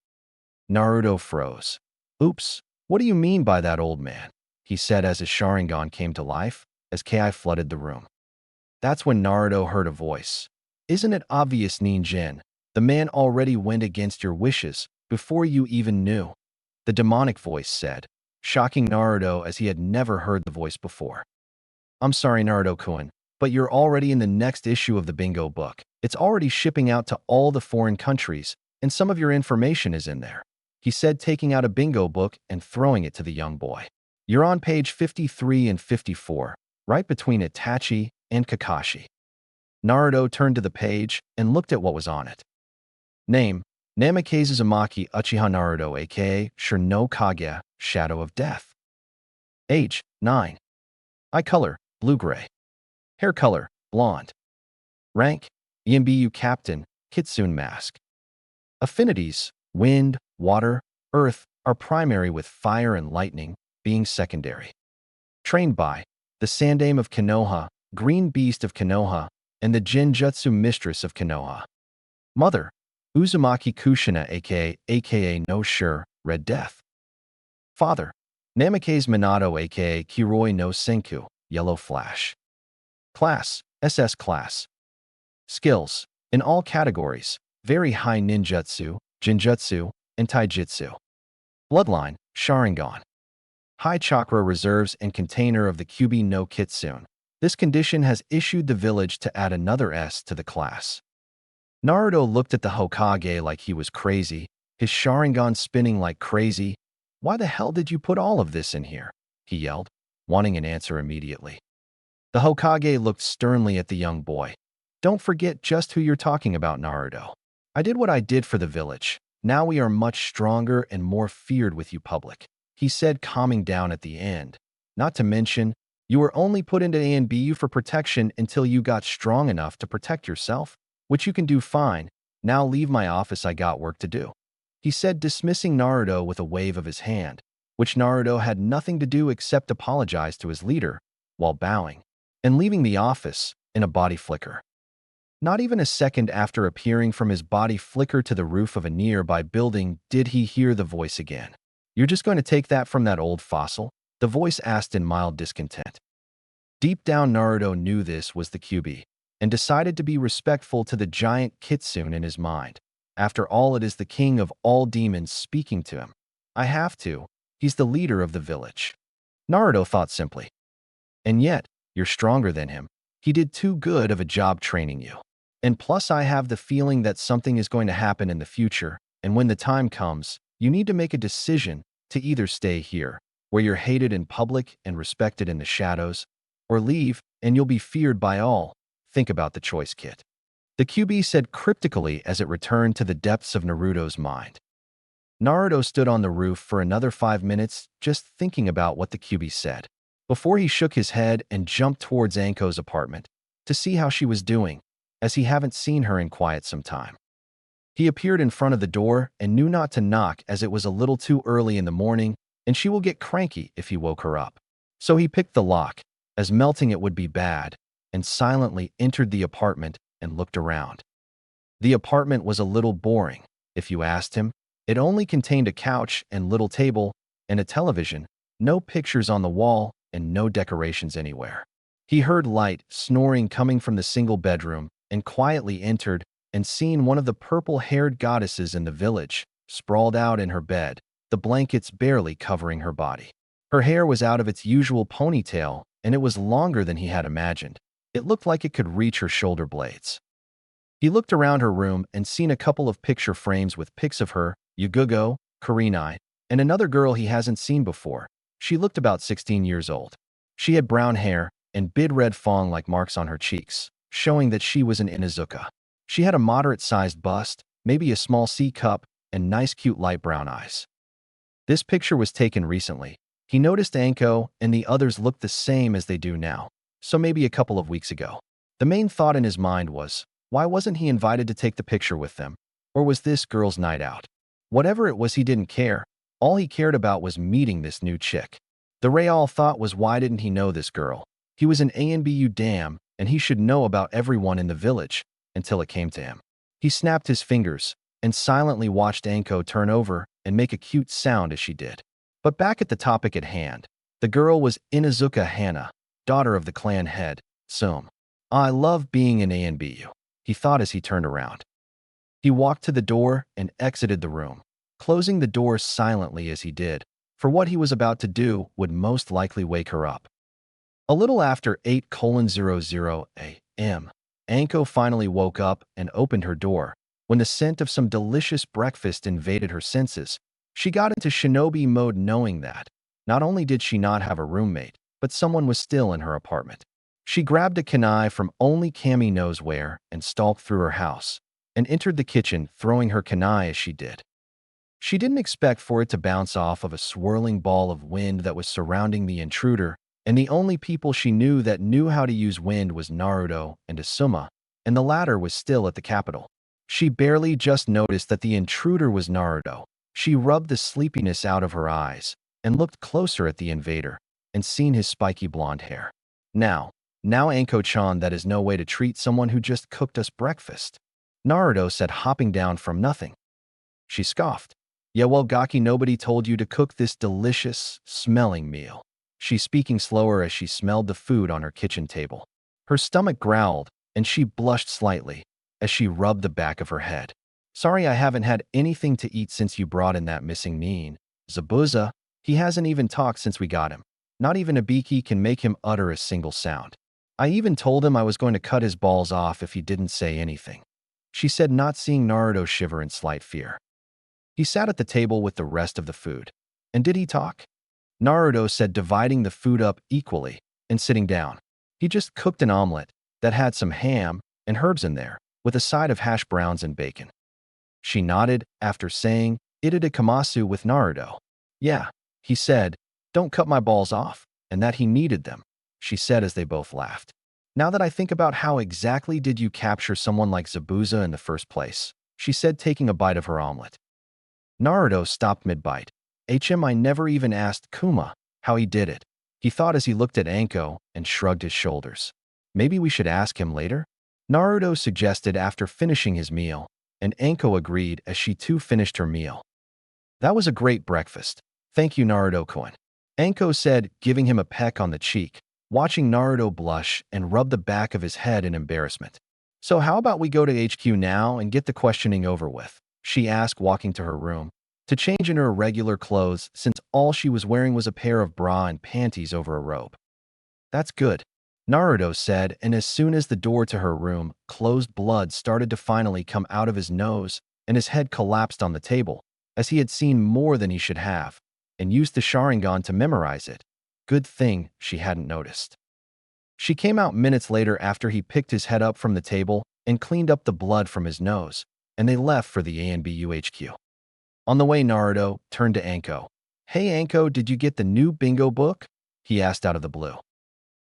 Naruto froze. Oops, what do you mean by that, old man? He said as his Sharingan came to life, as Ki flooded the room. That's when Naruto heard a voice. Isn't it obvious, Ninjin? The man already went against your wishes, before you even knew. The demonic voice said, shocking Naruto as he had never heard the voice before. I'm sorry, Naruto-kun, but you're already in the next issue of the bingo book. It's already shipping out to all the foreign countries, and some of your information is in there, he said, taking out a bingo book and throwing it to the young boy. You're on page 53 and 54, right between Itachi and Kakashi. Naruto turned to the page and looked at what was on it. Name, Namikaze Uzumaki Uchiha Naruto aka Shino Kage, Shadow of Death. Age, 9. Eye color, blue-gray. Hair color, blonde. Rank, EMBU Captain, Kitsune Mask. Affinities, wind, water, earth, are primary with fire and lightning being secondary. Trained by the Sandaime of Konoha, Green Beast of Konoha, and the Genjutsu Mistress of Konoha. Mother, Uzumaki Kushina aka No Sure, Red Death. Father, Namikaze Minato aka Kiroi no Senku, Yellow Flash. Class, SS Class. Skills, in all categories, very high ninjutsu, jinjutsu, and taijutsu. Bloodline, Sharingan. High chakra reserves and container of the Kyubi no Kitsune. This condition has issued the village to add another S to the class. Naruto looked at the Hokage like he was crazy, his Sharingan spinning like crazy. Why the hell did you put all of this in here? He yelled, wanting an answer immediately. The Hokage looked sternly at the young boy. Don't forget just who you're talking about, Naruto. I did what I did for the village. Now we are much stronger and more feared with you public, he said, calming down at the end. Not to mention, you were only put into ANBU for protection until you got strong enough to protect yourself, which you can do fine. Now leave my office, I got work to do," he said, dismissing Naruto with a wave of his hand, which Naruto had nothing to do except apologize to his leader while bowing and leaving the office in a body flicker. Not even a second after appearing from his body flicker to the roof of a nearby building did he hear the voice again. "You're just going to take that from that old fossil?" the voice asked in mild discontent. Deep down, Naruto knew this was the QB and decided to be respectful to the giant kitsune in his mind. After all, it is the king of all demons speaking to him. I have to. He's the leader of the village. Naruto thought simply. And yet, you're stronger than him. He did too good of a job training you. And plus, I have the feeling that something is going to happen in the future, and when the time comes, you need to make a decision to either stay here, where you're hated in public and respected in the shadows, or leave, and you'll be feared by all. Think about the choice, kid," the QB said cryptically as it returned to the depths of Naruto's mind. Naruto stood on the roof for another 5 minutes just thinking about what the QB said, before he shook his head and jumped towards Anko's apartment to see how she was doing, as he haven't seen her in quite some time. He appeared in front of the door and knew not to knock as it was a little too early in the morning and she will get cranky if he woke her up. So he picked the lock, as melting it would be bad, and silently entered the apartment and looked around. The apartment was a little boring, if you asked him. It only contained a couch and little table and a television, no pictures on the wall and no decorations anywhere. He heard light snoring coming from the single bedroom and quietly entered and seen one of the purple-haired goddesses in the village, sprawled out in her bed, the blankets barely covering her body. Her hair was out of its usual ponytail, and it was longer than he had imagined. It looked like it could reach her shoulder blades. He looked around her room and seen a couple of picture frames with pics of her, Yugugo, Kurenai, and another girl he hasn't seen before. She looked about 16 years old. She had brown hair and big red fawn-like marks on her cheeks, showing that she was an Inuzuka. She had a moderate-sized bust, maybe a small C-cup, and nice cute light brown eyes. This picture was taken recently. He noticed Anko and the others looked the same as they do now, so maybe a couple of weeks ago. The main thought in his mind was, why wasn't he invited to take the picture with them? Or was this girl's night out? Whatever it was, he didn't care. All he cared about was meeting this new chick. The real thought was, why didn't he know this girl? He was an ANBU dam, and he should know about everyone in the village, until it came to him. He snapped his fingers and silently watched Anko turn over and make a cute sound as she did. But back at the topic at hand, the girl was Inuzuka Hana, daughter of the clan head, Sum. I love being in ANBU, he thought as he turned around. He walked to the door and exited the room, closing the door silently as he did, for what he was about to do would most likely wake her up. A little after 8:00 a.m., Anko finally woke up and opened her door. When the scent of some delicious breakfast invaded her senses, she got into shinobi mode, knowing that not only did she not have a roommate, but someone was still in her apartment. She grabbed a kunai from only Kami knows where and stalked through her house and entered the kitchen, throwing her kunai as she did. She didn't expect for it to bounce off of a swirling ball of wind that was surrounding the intruder, and the only people she knew that knew how to use wind was Naruto and Asuma, and the latter was still at the capital. She barely just noticed that the intruder was Naruto. She rubbed the sleepiness out of her eyes and looked closer at the invader and seen his spiky blonde hair. Now Anko-chan, that is no way to treat someone who just cooked us breakfast," Naruto said, hopping down from nothing. She scoffed. "Yeah, well, Gaki, nobody told you to cook this delicious smelling meal," she speaking slower as she smelled the food on her kitchen table. Her stomach growled, and she blushed slightly as she rubbed the back of her head. "Sorry, I haven't had anything to eat since you brought in that missing Nin. Zabuza, he hasn't even talked since we got him. Not even Ibiki can make him utter a single sound. I even told him I was going to cut his balls off if he didn't say anything," she said, not seeing Naruto shiver in slight fear. He sat at the table with the rest of the food. "And did he talk?" Naruto said, dividing the food up equally and sitting down. "He just cooked an omelet that had some ham and herbs in there, with a side of hash browns and bacon." She nodded after saying, "Itade Kamasu with Naruto." "Yeah," he said, "don't cut my balls off." and that he needed them, she said as they both laughed. Now that I think about how exactly did you capture someone like Zabuza in the first place, she said, taking a bite of her omelet. Naruto stopped mid-bite. I never even asked Kuma how he did it, he thought as he looked at Anko and shrugged his shoulders. Maybe we should ask him later? Naruto suggested after finishing his meal, and Anko agreed as she too finished her meal. That was a great breakfast. Thank you, Naruto-kun, Anko said, giving him a peck on the cheek, watching Naruto blush and rub the back of his head in embarrassment. So how about we go to HQ now and get the questioning over with, she asked, walking to her room to change in her regular clothes since all she was wearing was a pair of bra and panties over a robe. That's good, Naruto said, and as soon as the door to her room closed, blood started to finally come out of his nose and his head collapsed on the table, as he had seen more than he should have, and used the Sharingan to memorize it. Good thing she hadn't noticed. She came out minutes later after he picked his head up from the table and cleaned up the blood from his nose, and they left for the ANBU HQ. On the way, Naruto turned to Anko. Hey Anko, did you get the new bingo book? He asked out of the blue.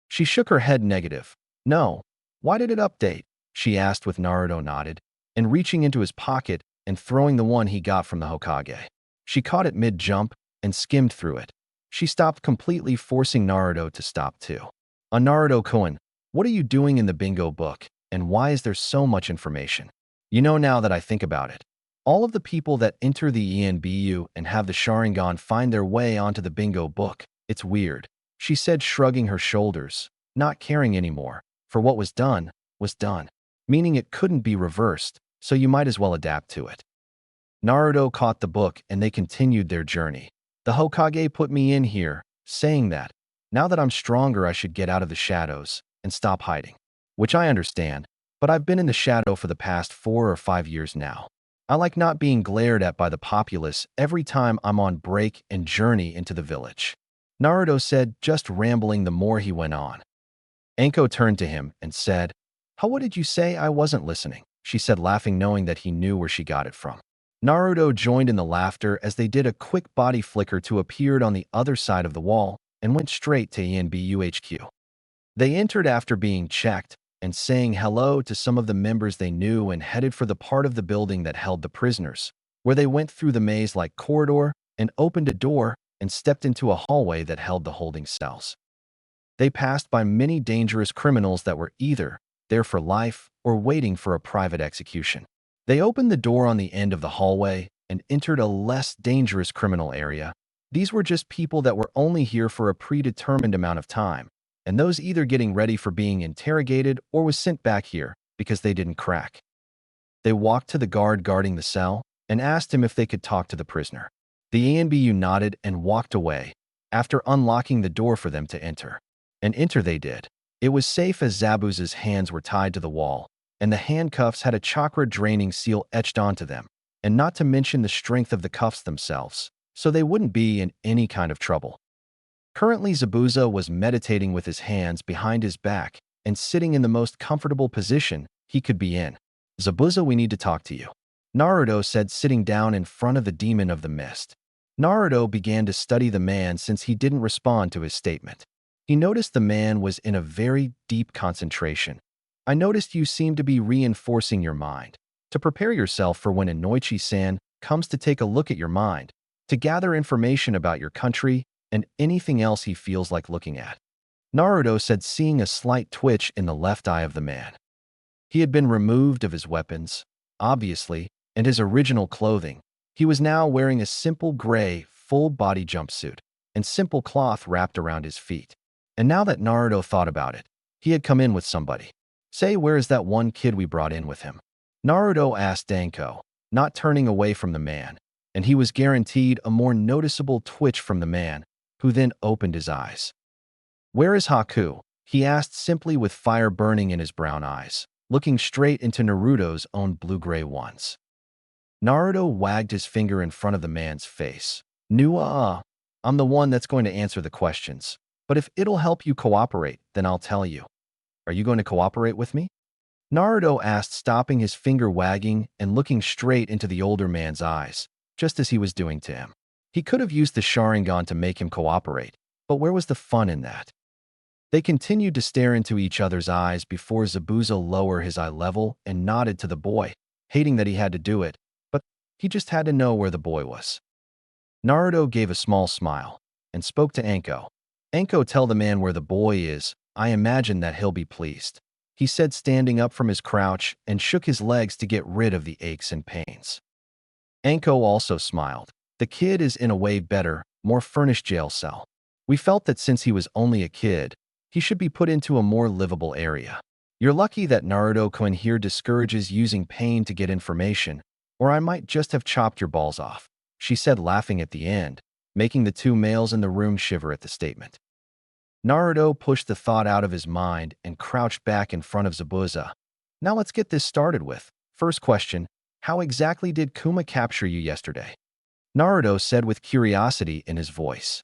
She shook her head negative. No. Why did it update? She asked with Naruto nodded, and reaching into his pocket and throwing the one he got from the Hokage. She caught it mid-jump and skimmed through it. She stopped completely, forcing Naruto to stop too. Naruto-kun, what are you doing in the bingo book, and why is there so much information? You know, now that I think about it, all of the people that enter the ENBU and have the Sharingan find their way onto the bingo book. It's weird, she said, shrugging her shoulders, not caring anymore, for what was done, meaning it couldn't be reversed, so you might as well adapt to it. Naruto caught the book and they continued their journey. The Hokage put me in here, saying that, now that I'm stronger I should get out of the shadows and stop hiding. Which I understand, but I've been in the shadow for the past 4 or 5 years now. I like not being glared at by the populace every time I'm on break and journey into the village, Naruto said, just rambling the more he went on. Anko turned to him and said, what did you say? I wasn't listening, she said, laughing, knowing that he knew where she got it from. Naruto joined in the laughter as they did a quick body flicker to appeared on the other side of the wall and went straight to ENBU HQ. They entered after being checked and saying hello to some of the members they knew and headed for the part of the building that held the prisoners, where they went through the maze-like corridor and opened a door and stepped into a hallway that held the holding cells. They passed by many dangerous criminals that were either there for life or waiting for a private execution. They opened the door on the end of the hallway and entered a less dangerous criminal area. These were just people that were only here for a predetermined amount of time, and those either getting ready for being interrogated or was sent back here because they didn't crack. They walked to the guard guarding the cell and asked him if they could talk to the prisoner. The ANBU nodded and walked away after unlocking the door for them to enter. And enter they did. It was safe as Zabuza's hands were tied to the wall, and the handcuffs had a chakra-draining seal etched onto them, and not to mention the strength of the cuffs themselves, so they wouldn't be in any kind of trouble. Currently, Zabuza was meditating with his hands behind his back and sitting in the most comfortable position he could be in. Zabuza, we need to talk to you, Naruto said, sitting down in front of the demon of the mist. Naruto began to study the man since he didn't respond to his statement. He noticed the man was in a very deep concentration. I noticed you seem to be reinforcing your mind to prepare yourself for when Inoichi-san comes to take a look at your mind, to gather information about your country and anything else he feels like looking at, Naruto said, seeing a slight twitch in the left eye of the man. He had been removed of his weapons, obviously, and his original clothing. He was now wearing a simple gray, full-body jumpsuit and simple cloth wrapped around his feet. And now that Naruto thought about it, he had come in with somebody. Say, where is that one kid we brought in with him? Naruto asked Anko, not turning away from the man, and he was guaranteed a more noticeable twitch from the man, who then opened his eyes. Where is Haku? He asked simply, with fire burning in his brown eyes, looking straight into Naruto's own blue-gray ones. Naruto wagged his finger in front of the man's face. I'm the one that's going to answer the questions, but if it'll help you cooperate, then I'll tell you. Are you going to cooperate with me? Naruto asked, stopping his finger wagging and looking straight into the older man's eyes, just as he was doing to him. He could have used the Sharingan to make him cooperate, But where was the fun in that? They continued to stare into each other's eyes before Zabuza lowered his eye level and nodded to the boy, hating that he had to do it, but he just had to know where the boy was. Naruto gave a small smile and spoke to Anko. Anko, tell the man where the boy is. I imagine that he'll be pleased, he said, standing up from his crouch and shook his legs to get rid of the aches and pains. Anko also smiled. The kid is in a way better, more furnished jail cell. We felt that since he was only a kid, he should be put into a more livable area. You're lucky that Naruto-kun here discourages using pain to get information, or I might just have chopped your balls off, she said, laughing at the end, making the two males in the room shiver at the statement. Naruto pushed the thought out of his mind and crouched back in front of Zabuza. Now let's get this started with. First question, how exactly did Kuma capture you yesterday? Naruto said with curiosity in his voice.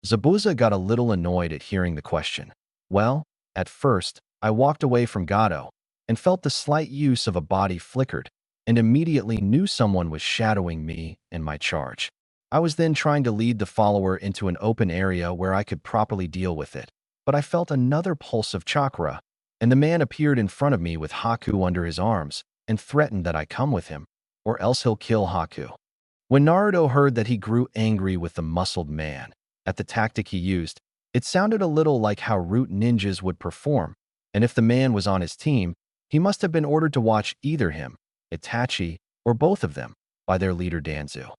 Zabuza got a little annoyed at hearing the question. Well, at first, I walked away from Gato and felt the slight use of a body flickered and immediately knew someone was shadowing me and my charge. I was then trying to lead the follower into an open area where I could properly deal with it, but I felt another pulse of chakra, and the man appeared in front of me with Haku under his arms and threatened that I come with him, or else he'll kill Haku. When Naruto heard that, he grew angry with the muscled man. At the tactic he used, it sounded a little like how root ninjas would perform, and if the man was on his team, he must have been ordered to watch either him, Itachi, or both of them, by their leader Danzu.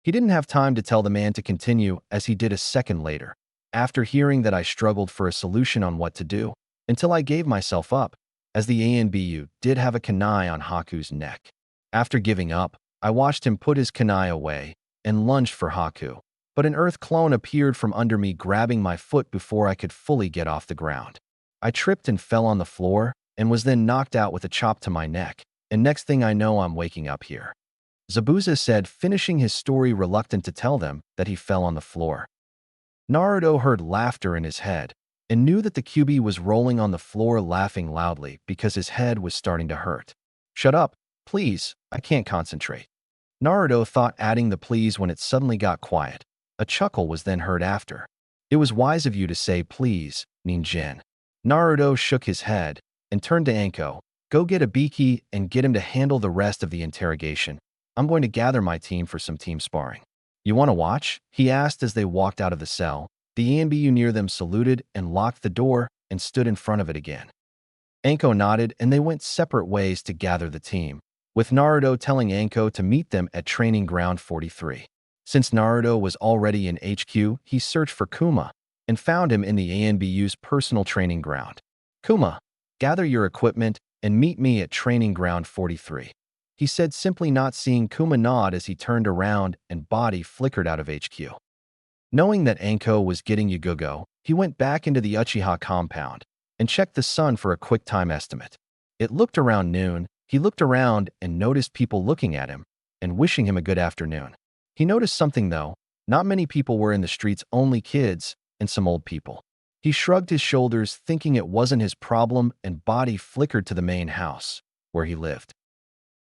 He didn't have time to tell the man to continue, as he did a second later, after hearing that I struggled for a solution on what to do, until I gave myself up, as the ANBU did have a kunai on Haku's neck. After giving up, I watched him put his kunai away and lunged for Haku, but an earth clone appeared from under me, grabbing my foot before I could fully get off the ground. I tripped and fell on the floor and was then knocked out with a chop to my neck, and next thing I know, I'm waking up here. Zabuza said, finishing his story, reluctant to tell them that he fell on the floor. Naruto heard laughter in his head and knew that the QB was rolling on the floor laughing loudly because his head was starting to hurt. Shut up, please, I can't concentrate. Naruto thought, adding the please when it suddenly got quiet. A chuckle was then heard after. It was wise of you to say please, Ninjin. Naruto shook his head and turned to Anko. Go get Ibiki and get him to handle the rest of the interrogation. I'm going to gather my team for some team sparring. You want to watch? He asked as they walked out of the cell. The ANBU near them saluted and locked the door and stood in front of it again. Anko nodded and they went separate ways to gather the team, with Naruto telling Anko to meet them at Training Ground 43. Since Naruto was already in HQ, he searched for Kuma and found him in the ANBU's personal training ground. Kuma, gather your equipment and meet me at Training Ground 43. He said, simply, not seeing Kuma nod as he turned around and body flickered out of HQ. Knowing that Anko was getting Yugogo, he went back into the Uchiha compound and checked the sun for a quick time estimate. It looked around noon. He looked around and noticed people looking at him and wishing him a good afternoon. He noticed something though. Not many people were in the streets, only kids and some old people. He shrugged his shoulders, thinking it wasn't his problem, and body flickered to the main house, where he lived.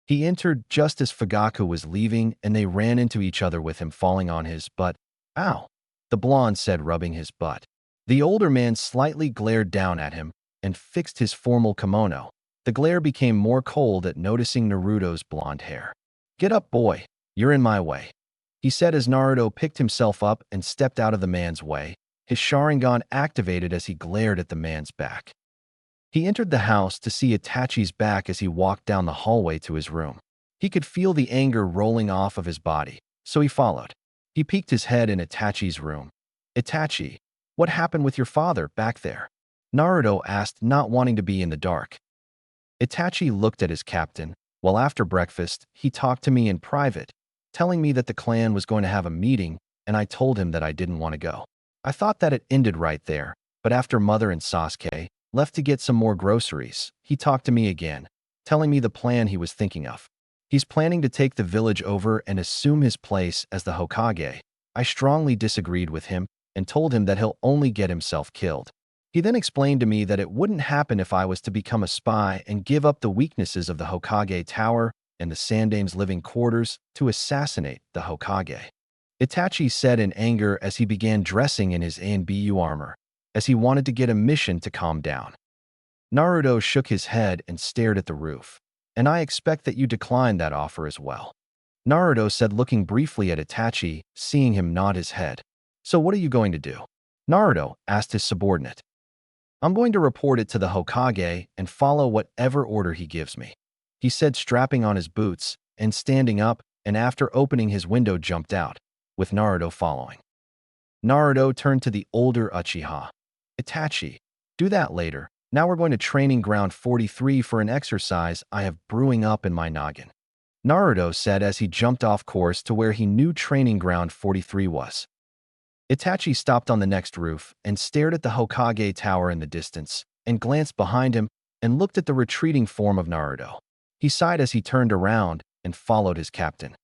He entered just as Fugaku was leaving, and they ran into each other with him falling on his butt. Ow, the blonde said, rubbing his butt. The older man slightly glared down at him and fixed his formal kimono. The glare became more cold at noticing Naruto's blonde hair. Get up, boy, you're in my way, he said as Naruto picked himself up and stepped out of the man's way, his Sharingan activated as he glared at the man's back. He entered the house to see Itachi's back as he walked down the hallway to his room. He could feel the anger rolling off of his body, so he followed. He peeked his head in Itachi's room. Itachi, what happened with your father back there? Naruto asked, not wanting to be in the dark. Itachi looked at his captain. Well, after breakfast, he talked to me in private, telling me that the clan was going to have a meeting, and I told him that I didn't want to go. I thought that it ended right there, but after Mother and Sasuke left to get some more groceries, he talked to me again, telling me the plan he was thinking of. He's planning to take the village over and assume his place as the Hokage. I strongly disagreed with him and told him that he'll only get himself killed. He then explained to me that it wouldn't happen if I was to become a spy and give up the weaknesses of the Hokage Tower and the Sandame's living quarters to assassinate the Hokage. Itachi said in anger as he began dressing in his ANBU armor, as he wanted to get a mission to calm down. Naruto shook his head and stared at the roof. And I expect that you declined that offer as well. Naruto said, looking briefly at Itachi, seeing him nod his head. So what are you going to do? Naruto asked his subordinate. I'm going to report it to the Hokage and follow whatever order he gives me, he said, strapping on his boots and standing up, and after opening his window jumped out, with Naruto following. Naruto turned to the older Uchiha. Itachi, do that later. Now we're going to training ground 43 for an exercise I have brewing up in my noggin, Naruto said as he jumped off course to where he knew training ground 43 was. Itachi stopped on the next roof and stared at the Hokage tower in the distance and glanced behind him and looked at the retreating form of Naruto. He sighed as he turned around and followed his captain.